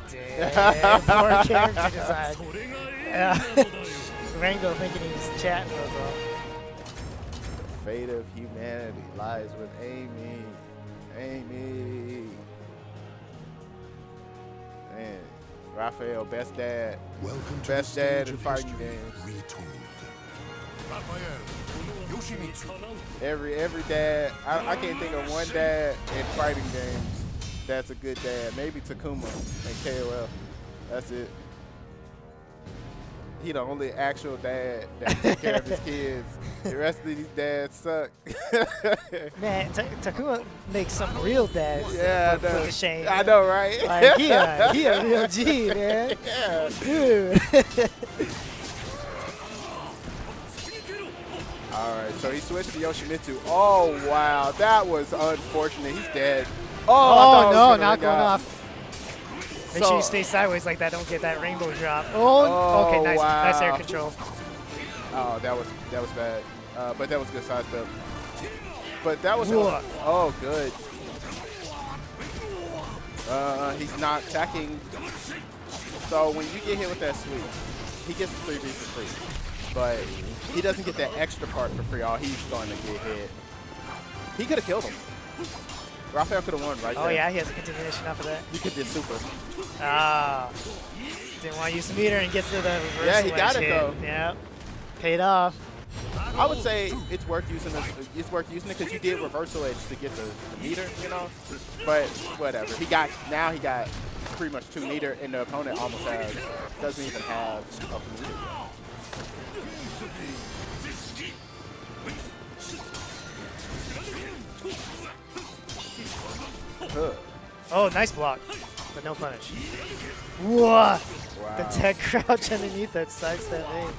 Damn, poor character design. Yeah. Rango thinking he's chatting with him. The fate of humanity lies with Amy. Amy. Man, Raphael, best dad. Welcome to Best the dad stage in of fighting history games. retold. Raphael, Yoshimitsu. Every dad, I can't think of one dad in fighting games that's a good dad. Maybe Takuma and KOF. That's it. He the only actual dad that takes care of his kids. The rest of these dads suck. Man, Takuma makes some real dads. Yeah, put to shame. I know, right? Like, he a real G, man. Yeah. Dude. All right, so he switched to Yoshimitsu. Oh, wow. That was unfortunate. He's dead. Oh, Oh, no, not not going off. Make sure you stay sideways like that. Don't get that rainbow drop. Oh, okay, nice, wow. nice air control. Oh, that was bad. But that was good side step. But that was Whoa. oh good. He's not attacking. So when you get hit with that sweep, he gets the 3B for free. But he doesn't get that extra part for free. Oh, he's going to get hit. He could have killed him. Raphael could have won right there. Oh yeah, he has a continuation off of that. He could do super. Ah, didn't want to use the meter and gets to the reverse. Yeah, he got it, hit. though. Yeah, paid off. I would say it's worth using it. It's worth using it because you did reversal edge to get the meter, But whatever. He got pretty much 2 meter, and the opponent almost doesn't even have a meter. Oh, nice block, but no punish. Whoa! Wow. The tech crouch underneath that sidestep aim.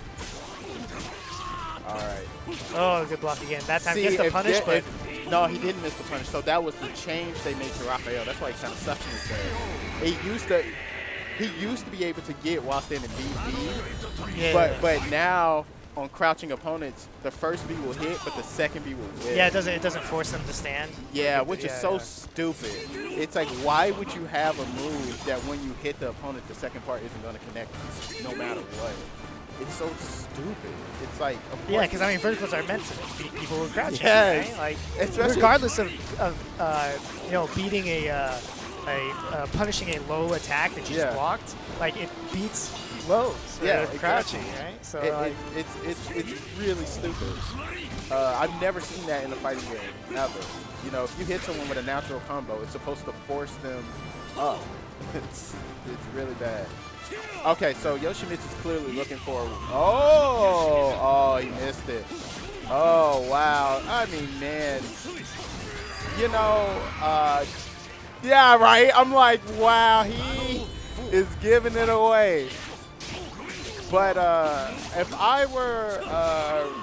All right. Oh, good block again. That time See, gets the if punish, that- but if- no, he didn't miss the punish. So that was the change they made to Raphael. That's why he kind of sucks in his head. He used to be able to get while standing BB, yeah. but now on crouching opponents, the first B will hit, but the second B will whip. Yeah, it doesn't force them to stand. Yeah, which is so yeah. stupid. It's like, why would you have a move that when you hit the opponent, the second part isn't going to connect no matter what? It's so stupid. It's like, of Yeah, course- because I mean, verticals are meant to beat people who are crouching, Yes. right? Like, Especially- regardless of beating a punishing a low attack that you just blocked, like it beats lows. Yeah, crouching, exactly. right? So it's really stupid. I've never seen that in a fighting game ever. You know, if you hit someone with a natural combo, it's supposed to force them up. It's really bad. Okay, so Yoshimitsu's clearly looking for. Oh, he missed it. Oh wow. I mean, man. You know, yeah, right. I'm like, wow, he is giving it away. But if I were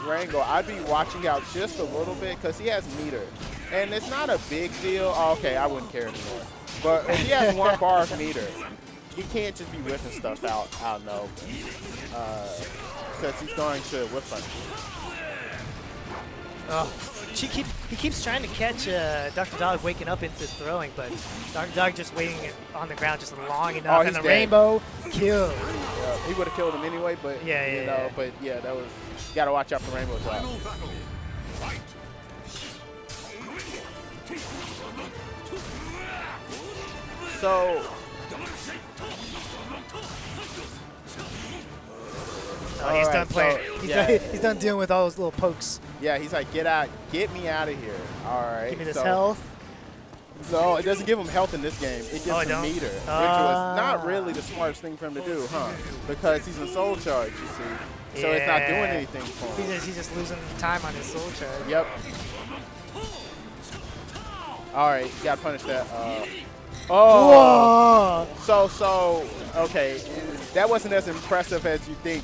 Rango, I'd be watching out just a little bit because he has meter. And it's not a big deal. Oh, okay, I wouldn't care anymore. But if he has 1 bar of meter, he can't just be whipping stuff out in the open. Because he's going to whip punch. Oh, he keeps trying to catch DrDogg waking up into throwing, but DrDogg just waiting on the ground just long enough, and the dead. rainbow kill. He would have killed him anyway, but but yeah, that was. You gotta watch out for rainbow drop. So. Oh, he's done playing. He's done dealing with all those little pokes. Yeah, he's like, get me out of here. All right. Give me this health. No, it doesn't give him health in this game. It gives him meter, which was not really the smartest thing for him to do, huh? Because he's in soul charge, you see. So it's not doing anything for him. He's just losing time on his soul charge. Yep. All right, you gotta punish that. Oh. So okay, that wasn't as impressive as you think.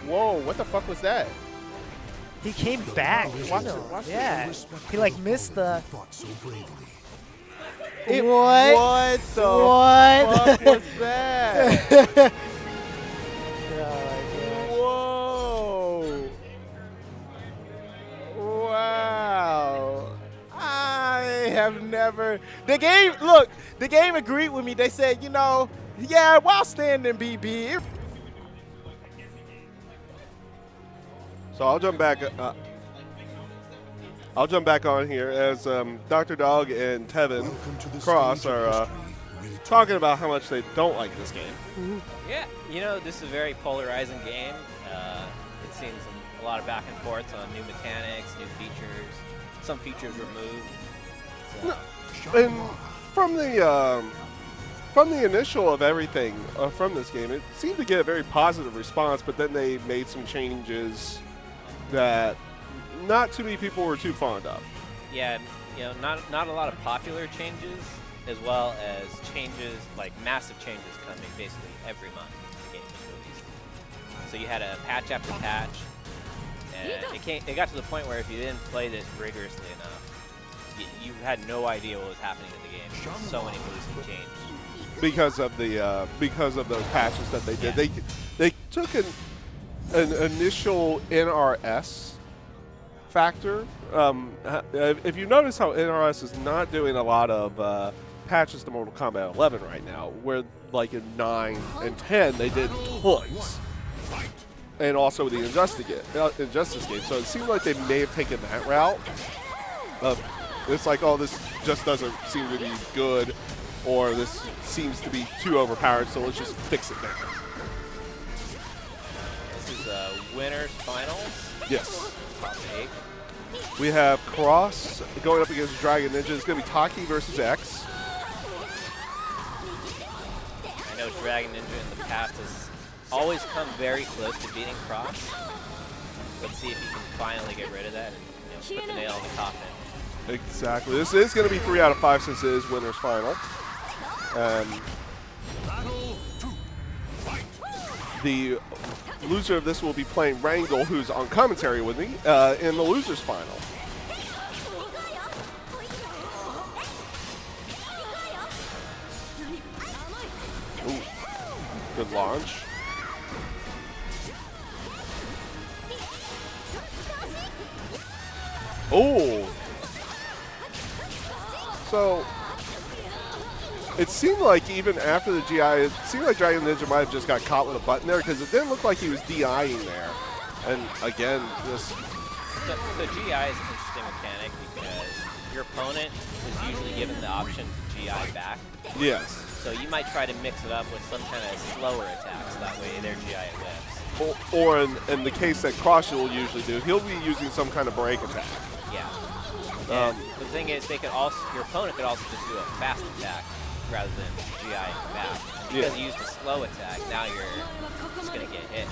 Whoa, what the fuck was that? He came back. Watch yeah. He like missed the. Fought so bravely. What the fuck was that? Whoa. Wow. I have never. The game agreed with me. They said, you know, yeah, while standing BB. So I'll jump back. I'll jump back on here as DrDogg and Tevin Cross are talking about how much they don't like this game. Yeah, you know, this is a very polarizing game. It's seen a lot of back and forth on new mechanics, new features, some features removed. So. And from the initial of everything from this game, it seemed to get a very positive response, but then they made some changes that not too many people were too fond of. Yeah, you know, not a lot of popular changes, as well as changes, like massive changes coming basically every month the game was released. So you had a patch after patch, and it got to the point where if you didn't play this rigorously enough, you had no idea what was happening in the game. So many moves had changed. Because of those patches that they did. Yeah. They took an initial NRS factor. If you notice how NRS is not doing a lot of patches to Mortal Kombat 11 right now, where like in 9 and 10 they did tons, and also the Injustice game. So it seemed like they may have taken that route. It's like, oh, this just doesn't seem to be good, or this seems to be too overpowered, so let's just fix it now. This is winners finals. Yes. Top 8. We have Cross going up against Dragon Ninja. It's going to be Taki versus X. I know Dragon Ninja in the past has always come very close to beating Cross. Let's see if he can finally get rid of that and put the nail in the coffin. Exactly. This is going to be 3 out of 5 since it is winners final. The loser of this will be playing Wrangle, who's on commentary with me, in the losers final. Ooh, good launch. Oh. So it seemed like even after the GI, it seemed like Dragon Ninja might have just got caught with a button there, because it didn't look like he was DIing there. And again, just So GI is an interesting mechanic because your opponent is usually given the option to GI back. Yes. So you might try to mix it up with some kind of slower attacks. That way their GI whips. Or in the case that Cross will usually do, he'll be using some kind of break attack. Yeah. And the thing is, they could also your opponent could also just do a fast attack rather than GI back. Because you used a slow attack, now you're just gonna get hit.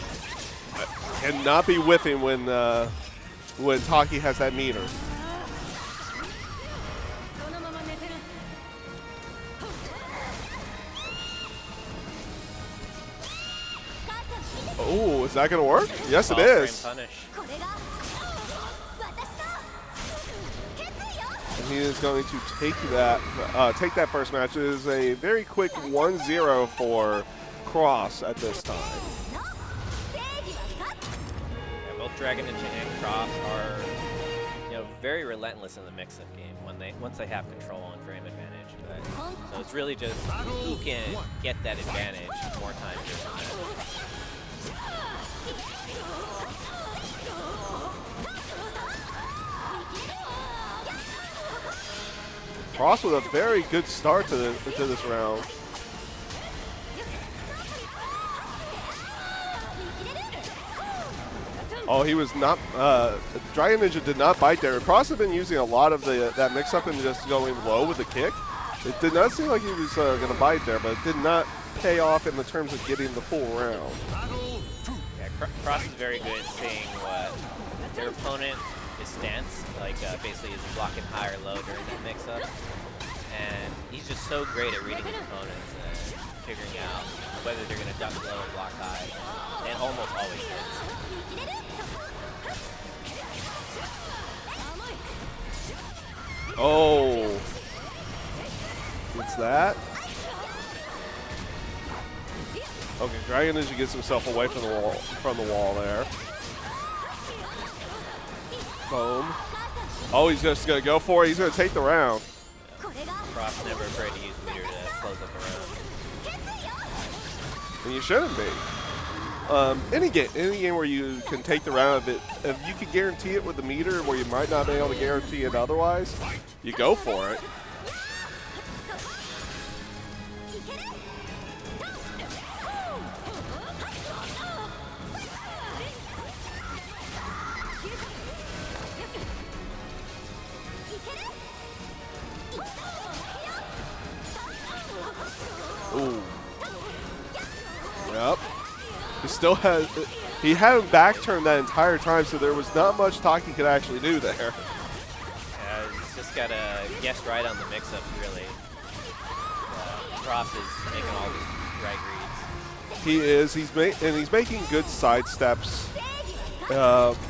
Cannot be whiffing when Taki has that meter. Oh, is that going to work? Yes, it is. Punish. And he is going to take that first match. It is a very quick 1-0 for Cross at this time. Yeah, both Dragon Ninja and Cross are, very relentless in the mix-up game once they have control and frame advantage. So it's really just who can get that advantage more times than that. Cross with a very good start to this round. Oh, he was not. Dragon Ninja did not bite there. Cross had been using a lot of that mix-up and just going low with the kick. It did not seem like he was going to bite there, but it did not pay off in the terms of getting the full round. Yeah, Cross is very good at seeing what their opponent is stance, like basically is blocking high or low during that mix-up. And he's just so great at reading his opponents and figuring out whether they're going to duck low or block high, and almost always hits. Oh, what's that? Okay, Dragon Ninja gets himself away from the wall there. Boom. Oh, he's just gonna go for it. He's gonna take the round. Cross never afraid to use meter to close up the round. And you shouldn't be. Any game where you can take the round, if you can guarantee it with the meter, where you might not be able to guarantee it otherwise, you go for it. Ooh. Yep. He had him back turned that entire time, so there was not much Taki could actually do there. Yeah, he's just got to guess right on the mix-ups, really. Cross is making all these right reads. He is. He's making good side steps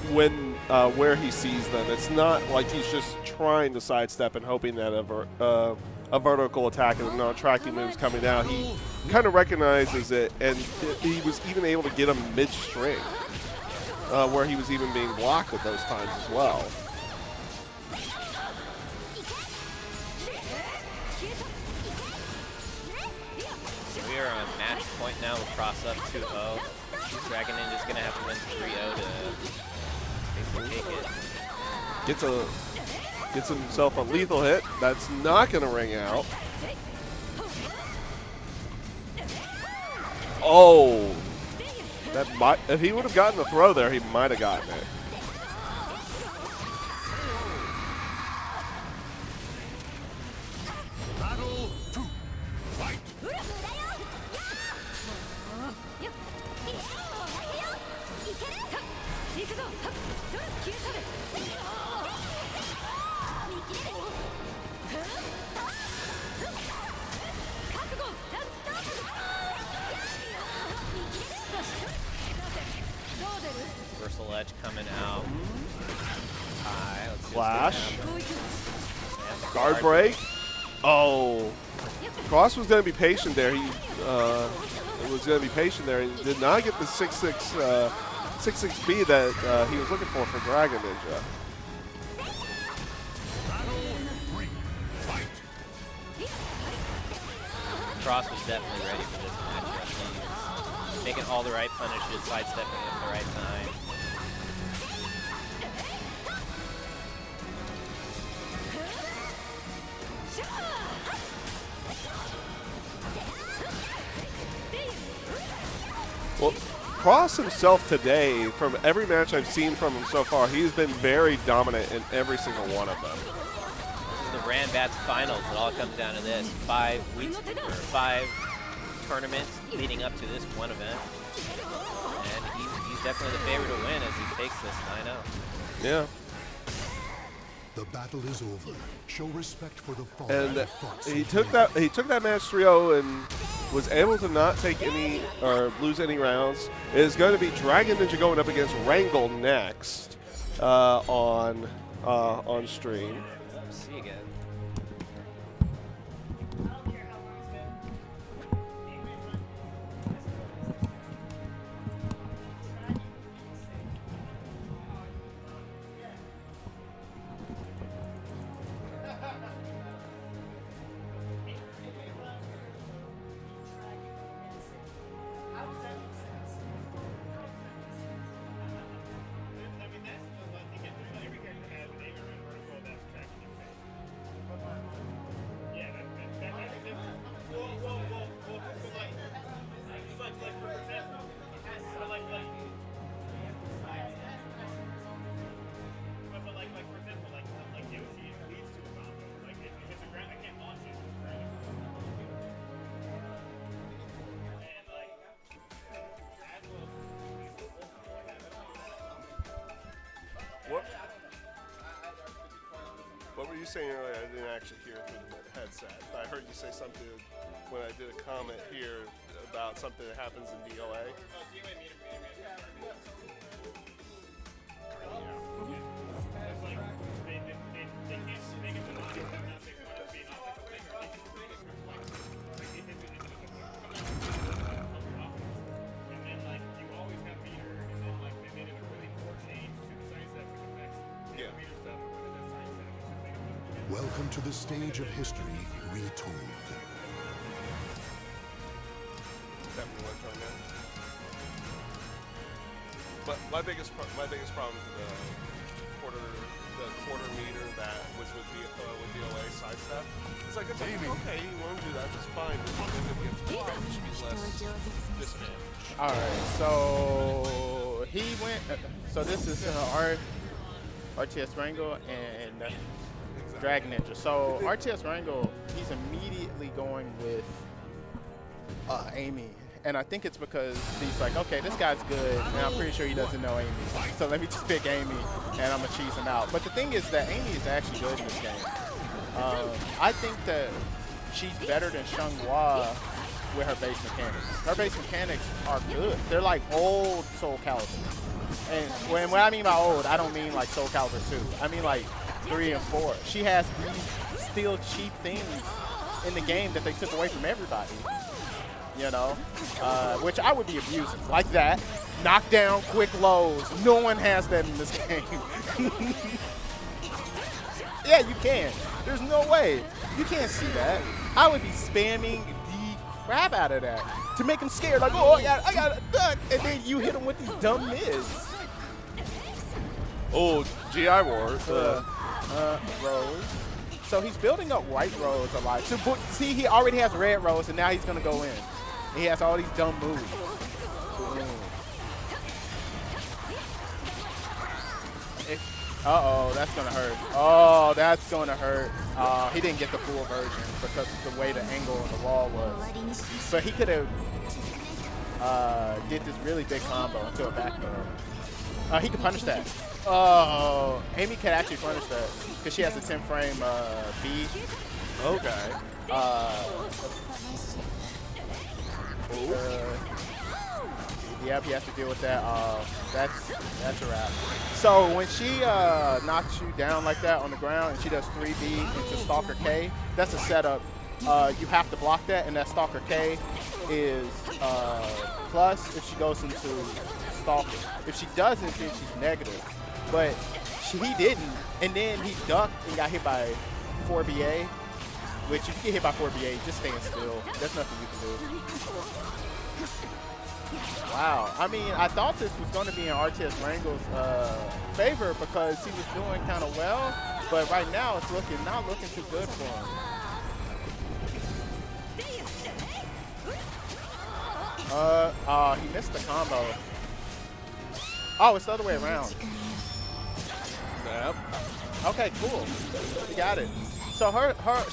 where he sees them. It's not like he's just trying to sidestep and hoping that a vertical attack and non-tracking moves coming out. He kind of recognizes it, and he was even able to get him mid-string, where he was even being blocked at those times as well. We are on match point now with Cross up 2-0. Dragon Ninja's going to have to win 3-0 to basically take it. Gets himself a lethal hit. That's not going to ring out. Oh, if he would have gotten the throw there, he might have gotten it. Reversal edge coming out. Let's see Flash. Guard break. Oh. Cross was going to be patient there. He was going to be patient there. He did not get the 6-6 B that he was looking for Dragon Ninja. Cross was definitely ready for this matchup. He's making all the right punishes, sidestepping at the right time. Well, Cross himself today, from every match I've seen from him so far, he's been very dominant in every single one of them. This is the Ranbats finals. It all comes down to this. 5 tournaments leading up to this one event. And he's definitely the favorite to win as he takes this 9-0. Yeah. The battle is over. Show respect for the fallen. And he took that match 3-0 and was able to not take any or lose any rounds. It is going to be Dragon Ninja going up against Wrangle next on stream. See you again. What were you saying earlier? I didn't actually hear it through the headset. I heard you say something when I did a comment here about something that happens in DOA. Welcome to the stage of history retold. Definitely worked on that. But my biggest problem with the quarter meter that was with DOA sidestep. It's like, okay, you want to do that, that's fine. But if it gets blocked, it should be less disadvantage. All right, so he went. So this is RTS Wrangle and Dragon Ninja. So RTS Wrangle, he's immediately going with Amy. And I think it's because he's like, okay, this guy's good, and I'm pretty sure he doesn't know Amy. So let me just pick Amy, and I'm going to cheese him out. But the thing is that Amy is actually good in this game. I think that she's better than Xianghua with her base mechanics. Her base mechanics are good. They're like old Soul Calibur. And when I mean by old, I don't mean like Soul Calibur 2. I mean like 3 and 4. She has these still cheap things in the game that they took away from everybody. You know, which I would be abusing. Like that. Knockdown, quick lows. No one has that in this game. Yeah, you can. There's no way. You can't see that. I would be spamming the crap out of that to make him scared. Like, oh, I got a duck. And then you hit him with these dumb mids. Oh, GI Wars. Rose. So he's building up white Rose a lot. So, see, he already has red Rose, and now he's going to go in. He has all these dumb moves. Uh-oh, that's going to hurt. Oh, that's going to hurt. He didn't get the full version because of the way the angle on the wall was. But he could have did this really big combo into a back throw. He could punish that. Oh, Amy can actually punish that because she has a 10-frame B. Okay. Yep, he has to deal with that. That's a wrap. So when she knocks you down like that on the ground and she does 3B into Stalker K, that's a setup. You have to block that, and that Stalker K is plus if she goes into Stalker. If she doesn't, then she's negative. But he didn't, and then he ducked and got hit by 4BA, which if you get hit by 4BA, just stand still. There's nothing you can do. Wow. I mean, I thought this was going to be in RTS Wrangle's favor because he was doing kind of well, but right now it's not looking too good for him. He missed the combo. Oh, it's the other way around. Yep. Okay, cool. You got it. So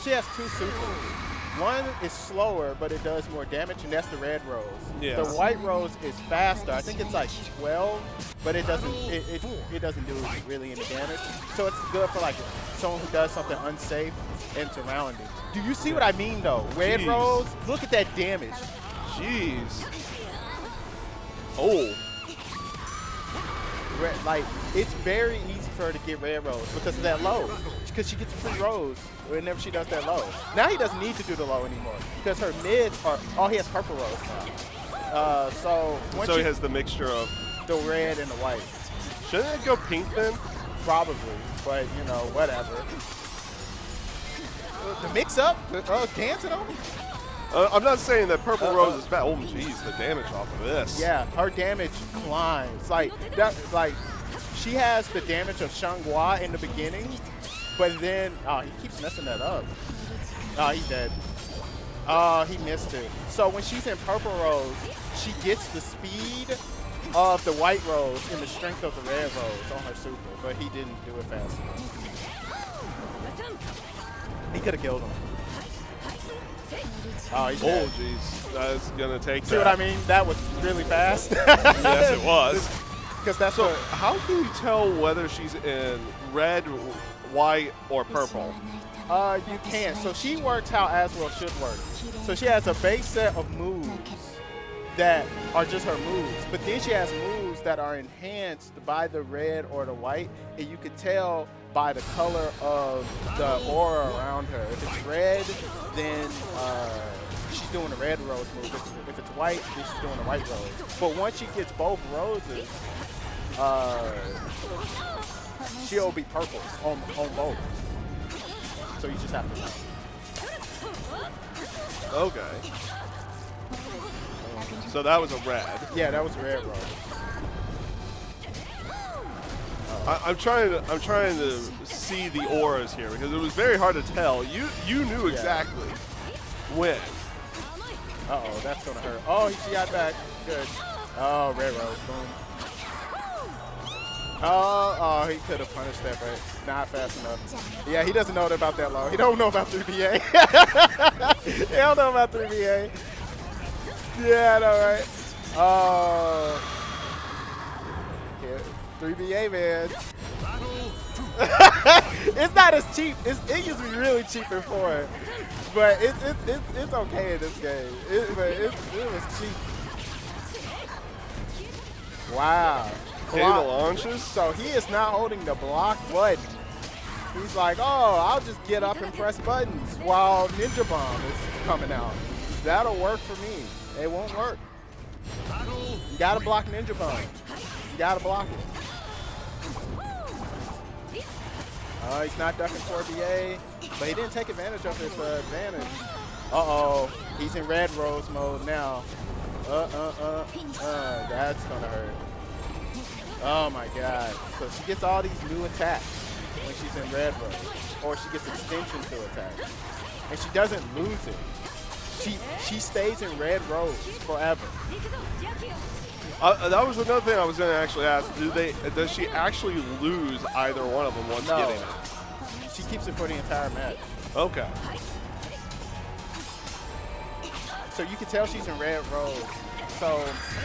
she has two supers. One is slower, but it does more damage, and that's the red rose. Yes. The white rose is faster. I think it's like 12, but it doesn't do really any damage. So it's good for like someone who does something unsafe and surrounding. Do you see what I mean though? Red Jeez. rose, look at that damage. Jeez. Oh. Like, it's very easy for her to get red rose because of that low. Because she gets free rose whenever she does that low. Now he doesn't need to do the low anymore because her mids are, oh, he has purple rose now. So he has the mixture of the red and the white. Shouldn't it go pink then? Probably, but you know, whatever. The mix up, dancing on me. I'm not saying that purple rose is bad. Oh, jeez, the damage off of this. Yeah, her damage climbs. Like that, like she has the damage of Shanghua in the beginning, but then he keeps messing that up. Oh, he's dead. Oh, he missed it. So when she's in purple rose, she gets the speed of the white rose and the strength of the red rose on her super, but he didn't do it fast enough. He could have killed him. Oh, he's dead. Jeez. That's going to take See what I mean? That was really fast. Yes, it was. Because that's so how can you tell whether she's in red, white, or purple? You can't. So she works how Aswell should work. So she has a base set of moves that are just her moves. But then she has moves that are enhanced by the red or the white. And you can tell by the color of the aura around her. If it's red, then she's doing a red rose move. If it's white, then she's doing a white rose. But once she gets both roses, she'll be purple on both. So you just have to know. Okay. So that was a red. Yeah, that was a red rose. I'm trying to see the auras here because it was very hard to tell. You knew exactly when. Uh-oh, that's gonna hurt. Oh, she got back. Good. Oh, red rose. Boom. Oh, he could have punished that, but not fast enough. Yeah, he doesn't know about that low. He don't know about 3BA. He don't know about 3BA. Yeah, I know, right? Oh. Yeah, 3BA, man. It's not as cheap. It used to be really cheap before, but it's okay in this game. It was cheap. Wow. Table launches. So he is not holding the block button. He's like, oh, I'll just get up and press buttons while Ninja Bomb is coming out. That'll work for me. It won't work. You gotta block Ninja Bomb. You gotta block it. He's not ducking 4BA, but he didn't take advantage of his advantage. Uh-oh, he's in red rose mode now. That's gonna hurt. Oh my God. So she gets all these new attacks when she's in red rose, or she gets extension to attack. And she doesn't lose it. She stays in red rose forever. That was another thing I was going to actually ask. Does she actually lose either one of them once getting it? She keeps it for the entire match. Okay. So you can tell she's in red rose. So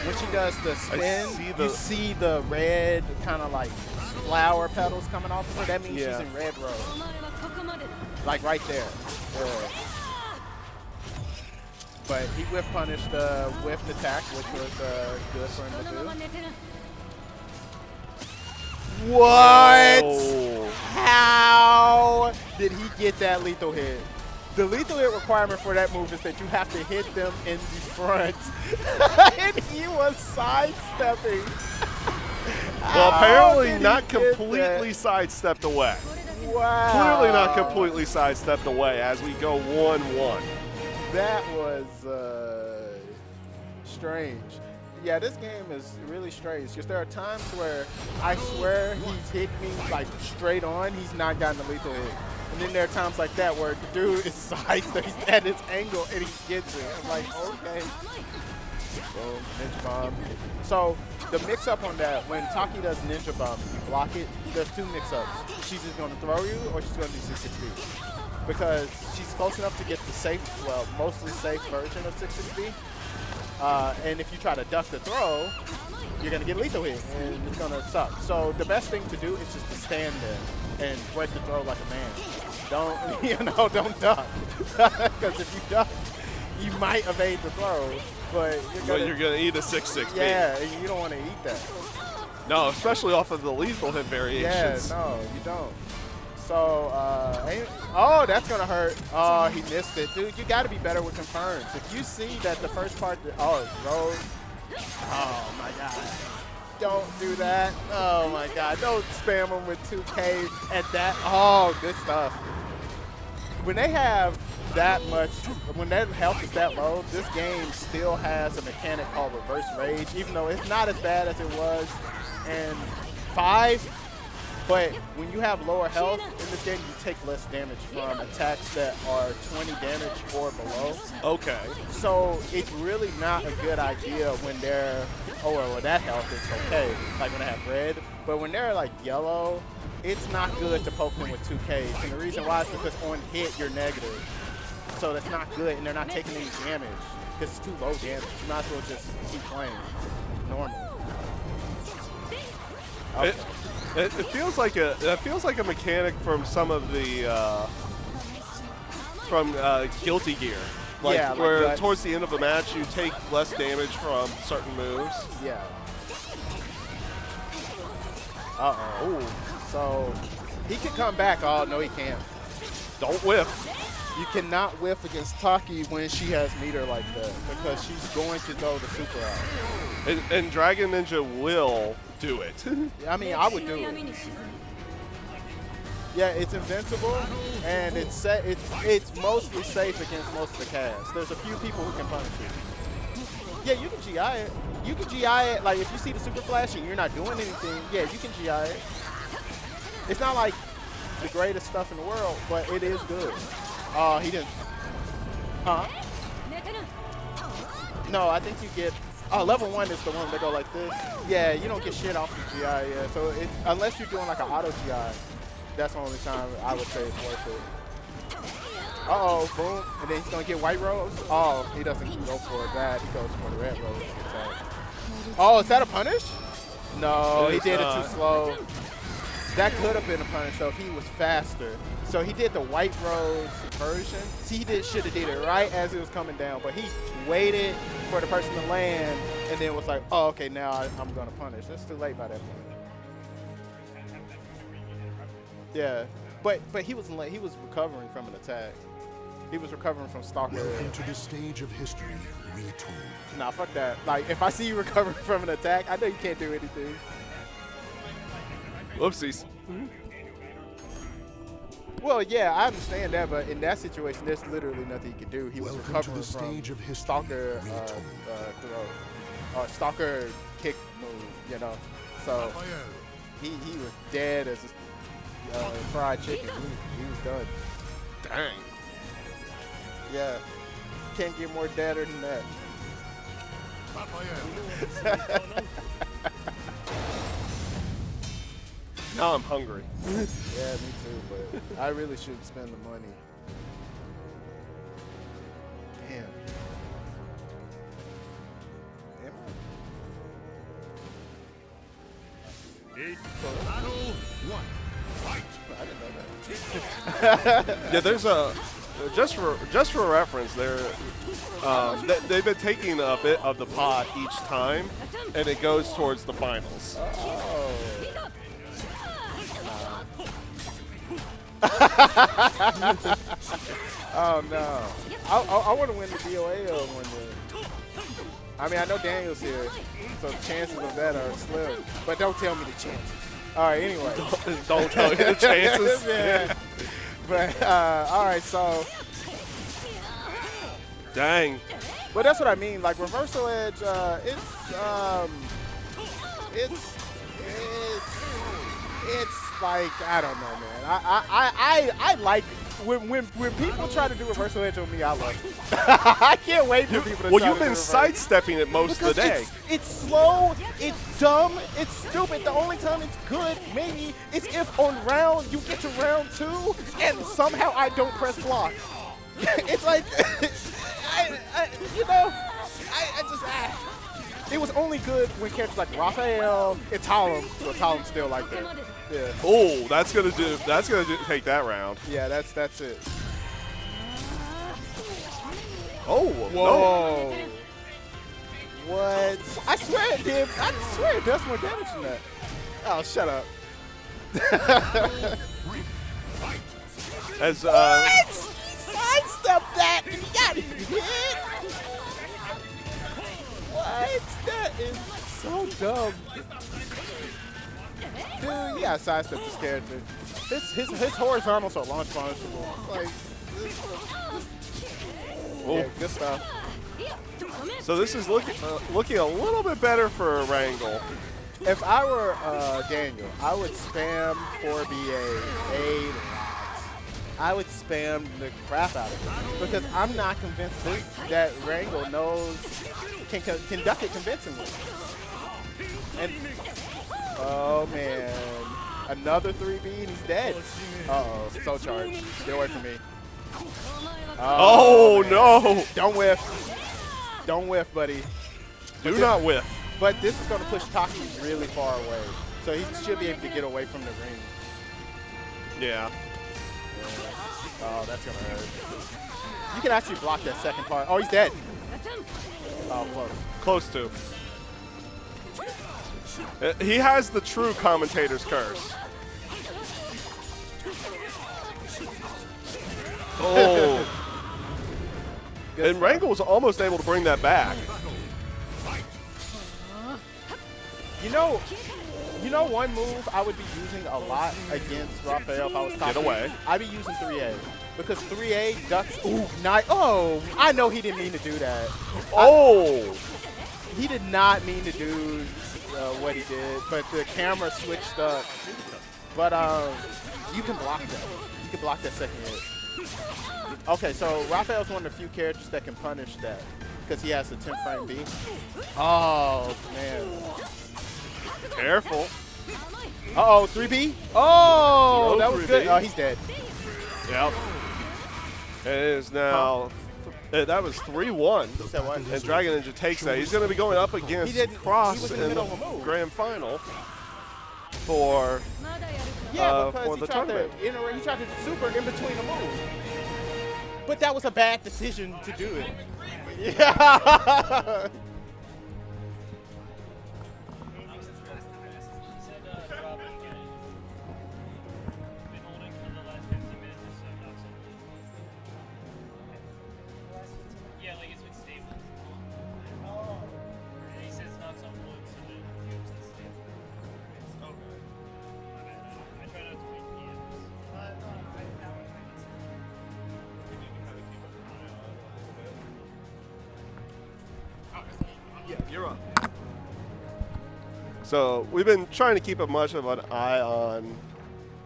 when she does the spin, you see the red kind of like flower petals coming off of her. That means she's in red rose. Like right there. Yeah. But he whiff punished the whiffed attack, which was good for him to do. What? Oh. How did he get that lethal hit? The lethal hit requirement for that move is that you have to hit them in the front. And he was sidestepping. Well, apparently not completely sidestepped away. Wow. Clearly not completely sidestepped away as we go 1-1. That was strange. Yeah, this game is really strange because there are times where I swear he's hit me like straight on. He's not gotten the lethal hit. And then there are times like that where the dude is sidestepping, he's at his angle and he gets it. I'm like, okay. Boom, ninja bomb. So the mix-up on that, when Taki does ninja bomb, you block it, there's two mix-ups. She's just going to throw you, or she's going to do 660. Because she's close enough to get the safe, well, mostly safe version of 660. And if you try to duck the throw, you're going to get lethal hit, and it's going to suck. So the best thing to do is just to stand there and break the throw like a man. Don't, don't duck. Because if you duck, you might evade the throw, but you're gonna eat a 660. Yeah, and you don't want to eat that. No, especially off of the lethal hit variations. Yeah, no, you don't. So, oh, that's gonna hurt. Oh, he missed it, dude. You got to be better with confirms. If you see that the first part, Rose. Oh my God. Don't do that. Oh my God. Don't spam them with 2K at that. Oh, good stuff. When they have that much, when their health is that low, this game still has a mechanic called reverse rage, even though it's not as bad as it was in 5. But when you have lower health in this game, you take less damage from attacks that are 20 damage or below. Okay. So it's really not a good idea when they're, oh, well, that health is okay, like when they have red. But when they're like yellow, it's not good to poke them with 2Ks. And the reason why is because on hit, you're negative. So that's not good, and they're not taking any damage because it's too low damage. You might as well just keep playing normal. Okay. It feels like a mechanic from some of the Guilty Gear, like, yeah, where like towards the end of the match you take less damage from certain moves. Yeah. Uh-oh. So he can come back. Oh no, he can't. Don't whiff. You cannot whiff against Taki when she has meter like that because she's going to throw the super out. And Dragon Ninja will do it. I mean, I would do it. Yeah, it's invincible, and it's mostly safe against most of the cast. There's a few people who can punish it. Yeah, you can GI it. You can GI it, like if you see the super flash and you're not doing anything, yeah, you can GI it. It's not like the greatest stuff in the world, but it is good. Oh, he didn't. Huh? No, I think you get. Oh, level 1 is the one that go like this. Yeah, you don't get shit off the GI. Yeah, so unless you're doing like an auto GI, that's the only time I would say it's worth it. Uh-oh, boom, and then he's gonna get white rose. Oh, he doesn't go for that. He goes for the red rose. Oh, is that a punish? No, he did it too slow. That could have been a punish though if he was faster. So he did the white rose version. See, he should have did it right as it was coming down, but he waited for the person to land and then was like, oh, okay, now I'm gonna punish. It's too late by that point. Yeah, but he was recovering from an attack. He was recovering from Stalker. Welcome to the stage of history retold. Nah, fuck that. Like, if I see you recovering from an attack, I know you can't do anything. Whoopsies. Well, yeah, I understand that, but in that situation, there's literally nothing he could do. He was Welcome recovering to the stage from of history Stalker throw, Stalker kick move, you know. So he was dead as a fried chicken. He was done. Dang. Yeah, can't get more deader than that. Now I'm hungry. Yeah, me too, but I really should spend the money. Damn. I didn't know that. Yeah, there's a just for reference, they've been taking a bit of the pot each time, and it goes towards the finals. Oh. Oh no! I want to win the DOA one day. I mean, I know Daniel's here, so the chances of that are slim. But don't tell me the chances. All right, anyway. Don't tell me the chances. Yeah. But all right, so. Dang. But that's what I mean. Like reversal edge, it's like, I don't know, man. I like when people try to do reversal edge on me, I love it. I can't wait for people to Well, try you've to do been reverse. sidestepping it most of the day. It's slow, it's dumb, it's stupid. The only time it's good, maybe, is if on round you get to round 2 and somehow I don't press block. It's like, it was only good when characters like Raphael and Talon, well, Talon's still like that. Yeah. Oh, that's gonna take that round. Yeah, that's it. Oh, Whoa. No. What? I swear it did. I swear it does more damage than that. Oh, shut up. As what? He sidestepped that and he got hit. What? That is so dumb. Dude, yeah, sidestep this character. His horizontals are launch punishable. Like, yeah, good stuff. So this is looking a little bit better for Wrangle. If I were Daniel, I would spam 4BA a lot. I would spam the crap out of it because I'm not convinced that Wrangle can duck it convincingly. And oh man, another 3B and he's dead. Uh-oh, so charged. Get away from me. Oh no! Don't whiff. Don't whiff, buddy. Do not whiff. But this is going to push Taki really far away. So he should be able to get away from the ring. Yeah. Oh, that's going to hurt. You can actually block that second part. Oh, he's dead. Oh, close. Close to. He has the true commentator's curse. Oh. And Wrangle was almost able to bring that back. You know one move I would be using a lot against Raphael if I was talking. Get away. I'd be using 3A. Because 3A ducks. Ooh, nice. Oh, I know he didn't mean to do that. Oh. He did not mean to do what he did, but the camera switched up. But you can block that. You can block that second hit. Okay, so Raphael's one of the few characters that can punish that because he has the 10 frame B. Oh, man. Careful. Uh-oh, 3B. Oh, No that was 3B. good. Oh, he's dead. Yep. It is now. That was 3-1. Said what? And Dragon Ninja takes that. He's going to be going up against Cross in in the the middle of a move. grand final for Yeah, for because the he tried tournament. to super in between the move. But that was a bad decision to do it. Yeah. You're up. So we've been trying to keep as much of an eye on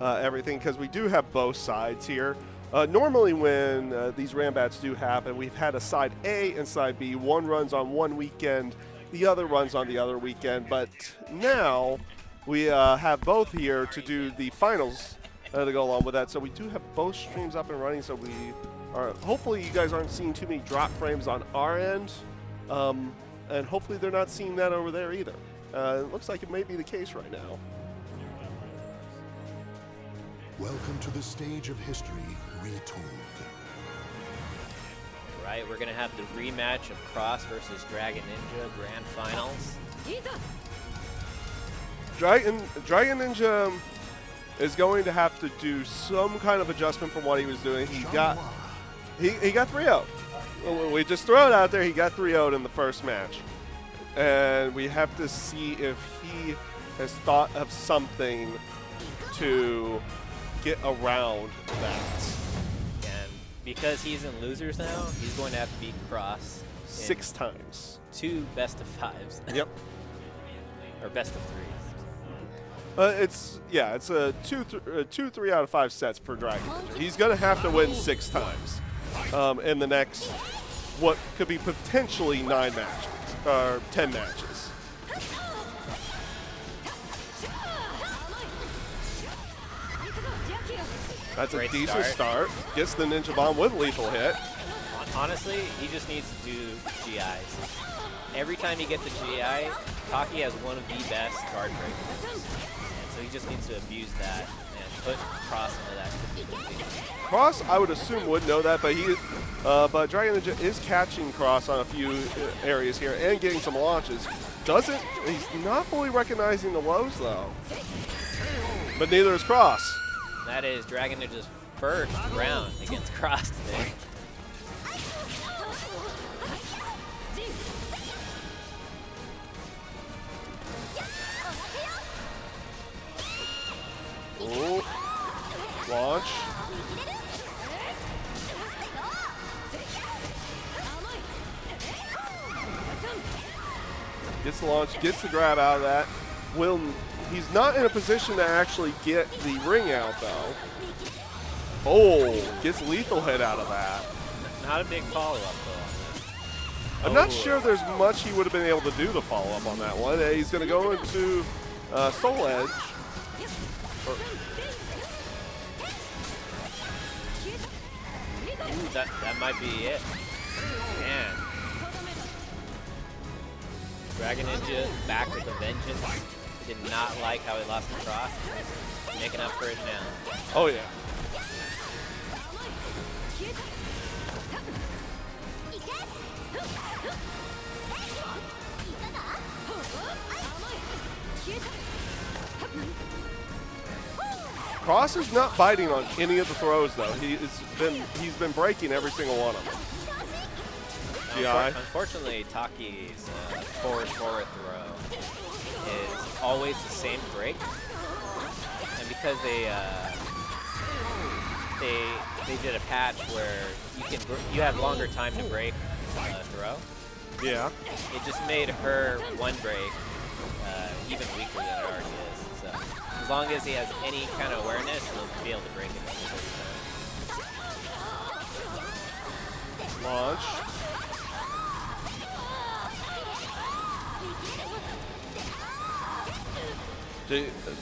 everything because we do have both sides here. Normally when these Ranbats do happen, we've had a side A and side B. One runs on one weekend, the other runs on the other weekend. But now we have both here to do the finals to go along with that. So we do have both streams up and running. So we are hopefully you guys aren't seeing too many drop frames on our end. And hopefully they're not seeing that over there either. It looks like it may be the case right now. Welcome to the stage of history retold. Right, we're going to have the rematch of Cross versus Dragon Ninja Grand Finals. Dragon Ninja is going to have to do some kind of adjustment from what he was doing. He got 3-0. We just throw it out there. He got 3-0'd in the first match. And we have to see if he has thought of something to get around that. And because he's in losers now, he's going to have to beat Cross 6 times. 2 best of 5s. Yep. Or best of 3s. It's a 2-3 out of 5 sets per Dragon Ninja. He's gonna have to win 6 times in the next what could be potentially 9 matches or 10 matches. That's a Great decent start. Gets the Ninja Bomb with lethal hit. Honestly, he just needs to do GIs. Every time he gets a GI, Taki has one of the best guard breakers. And so he just needs to abuse that and put Cross into that. Cross, I would assume, would know that, but Dragon Ninja is catching Cross on a few areas here and getting some launches. He's not fully recognizing the lows though. But neither is Cross. That is Dragon Ninja's first round against Cross today. Ooh. Launch. Gets the launch, gets the grab out of that. He's not in a position to actually get the ring out though. Oh, gets lethal hit out of that. Not a big follow-up though. I'm not sure there's much he would have been able to do to follow up on that one. He's going to go into Soul Edge. Ooh, that might be it. Man. Dragon Ninja back with a vengeance. Did not like how he lost the Cross. He's making up for it now. Oh yeah. Cross is not biting on any of the throws though. He's been breaking every single one of them. GI. Unfortunately, Taki's forward throw is always the same break, and because they did a patch where you have longer time to break throw. Yeah. It just made her one break even weaker than it already is. So as long as he has any kind of awareness, he'll be able to break it. Launch.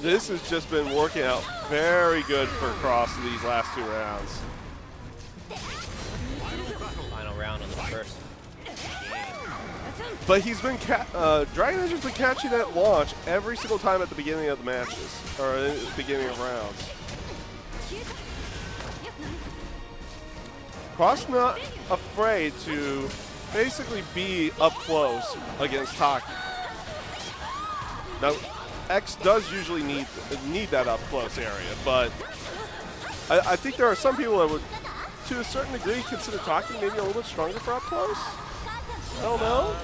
This has just been working out very good for Cross these last 2 rounds. Final round of the first game. But he's been Dragon Ninja's been catching that launch every single time at the beginning of the matches, or at the beginning of rounds. Cross not afraid to basically be up close against Taki. Now, X does usually need that up close area, but I think there are some people that would, to a certain degree, consider Taki maybe a little bit stronger for up close. I don't know.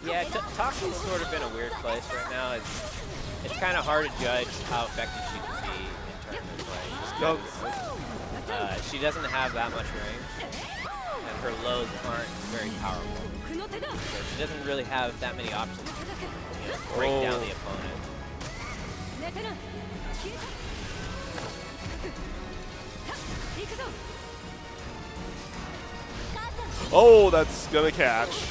Yeah, Taki's sort of in a weird place right now. It's kind of hard to judge how effective she can be in tournament play. She doesn't have that much range, and her lows aren't very powerful. So she doesn't really have that many options to break down the opponent. Oh, that's gonna catch.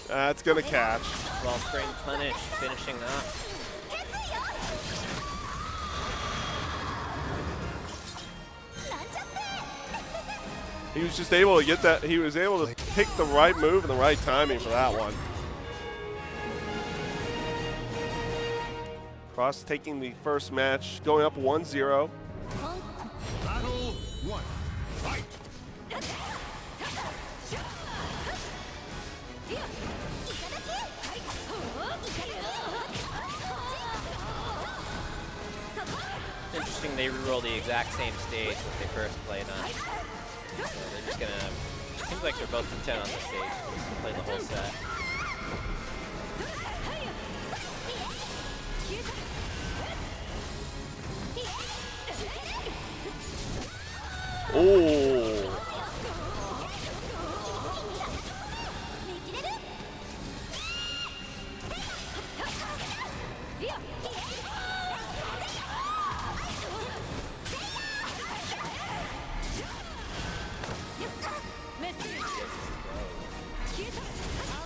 That's gonna catch. Well, Spring Punish finishing up. He was just able to get that. He was able to pick the right move and the right timing for that one. Cross taking the first match, going up 1-0. Battle 1. Fight. Interesting, they reroll the exact same stage that they first played on. So they're just gonna, seems like they're both content on this stage, just play the whole set. Oh.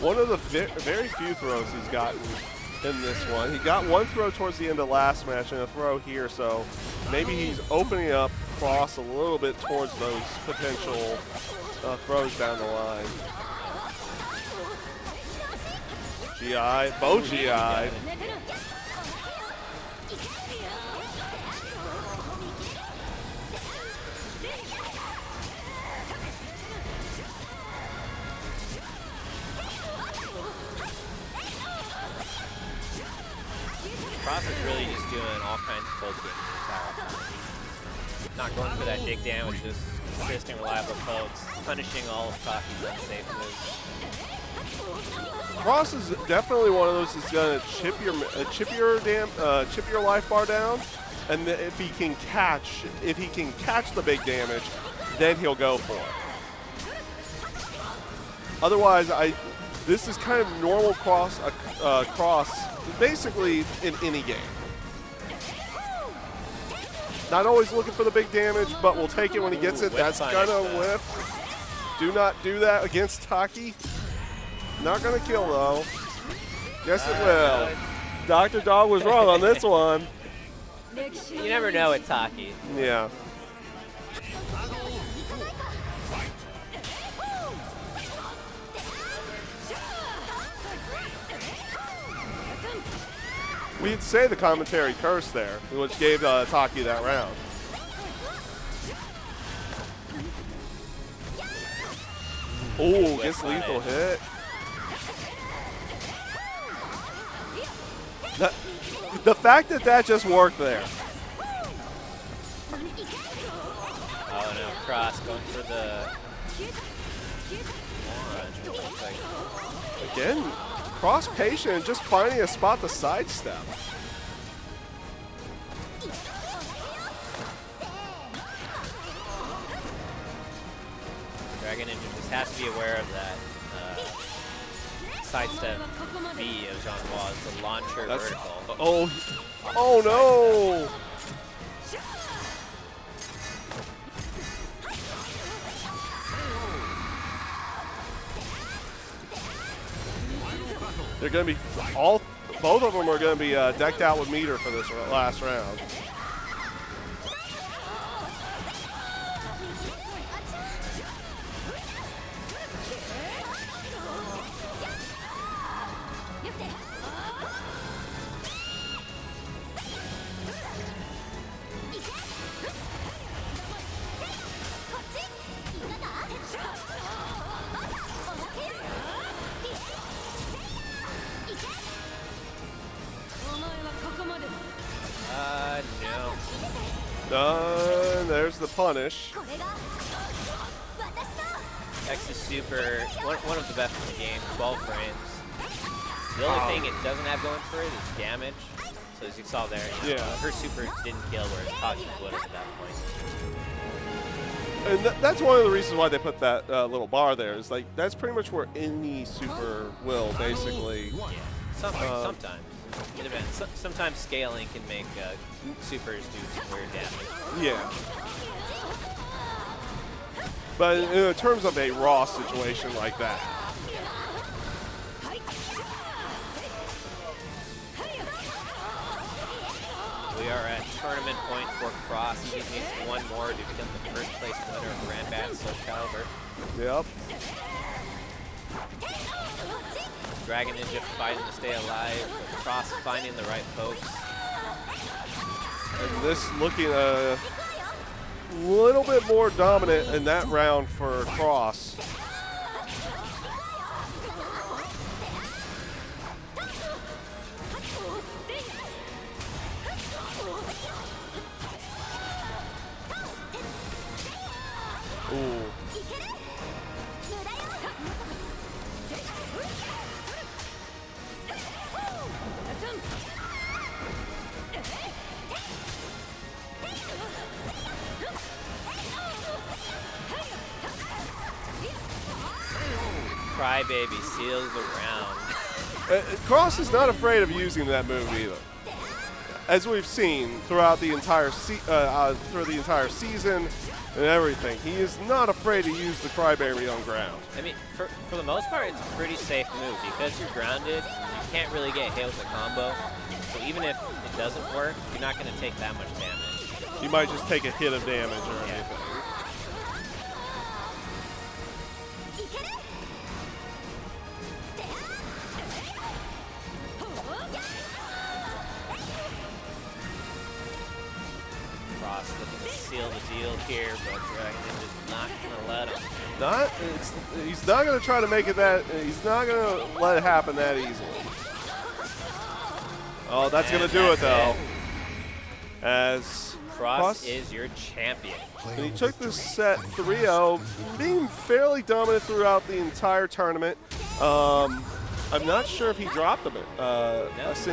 one of the very few throws he's gotten in this one. He got one throw towards the end of last match and a throw here, so maybe he's opening up Cross a little bit towards those potential throws down the line. GI, both GI. Cross is really just doing all kinds of poking in his power. Not going for that big damage, just consistent, reliable pokes, punishing all of Taki's unsafe moves. Cross is definitely one of those that's gonna chip your life bar down, and if he can catch the big damage, then he'll go for it. Otherwise, this is kind of normal cross basically in any game. Not always looking for the big damage, but we'll take it when he gets it. That's gonna whip. Do not do that against Taki. Not gonna kill though. Yes, it will. DrDogg was wrong on this one. You never know with Taki. Yeah. We'd say the commentary curse there, which gave Taki that round. Oh, gets lethal hit. The fact that just worked there. Oh no, Cross going for the... Again, Cross patient, just finding a spot to sidestep. Dragon Ninja just has to be aware of that sidestep B of Jean Wall's, the launcher vertical. Oh no! They're going to be both of them are going to be decked out with meter for this last round. No. There's the punish. X is super, one of the best in the game, 12 frames. The only thing it doesn't have going for it is damage. So as you saw there, her super didn't kill, whereas Taki would have at that point. And that's one of the reasons why they put that little bar there. Is like that's pretty much where any super will basically. Yeah, sometimes. It depends. Sometimes scaling can make supers do some weird damage. Yeah. But in terms of a raw situation like that. We are at tournament point for Cross. He just needs one more to become the first place winner of Ranbats Soul Calibur. Yep. Dragon Ninja fighting to stay alive. Cross finding the right pokes. And this looking a little bit more dominant in that round for Cross. Ooh. Crybaby seals the round. Cross is not afraid of using that move either. as we've seen throughout the entire season and everything, he is not afraid to use the Cryberry on ground. I mean, for the most part, it's a pretty safe move because you're grounded. You can't really get hit with a combo. So even if it doesn't work, you're not going to take that much damage. You might just take a hit of damage or anything. Frost looking to seal the deal here, but Dragon is not going to let him. He's not going to try to make it that. He's not going to let it happen that easily. Oh, that's going to do it though. As Frost is your champion. And he took this set 3-0, being fairly dominant throughout the entire tournament. I'm not sure if he dropped a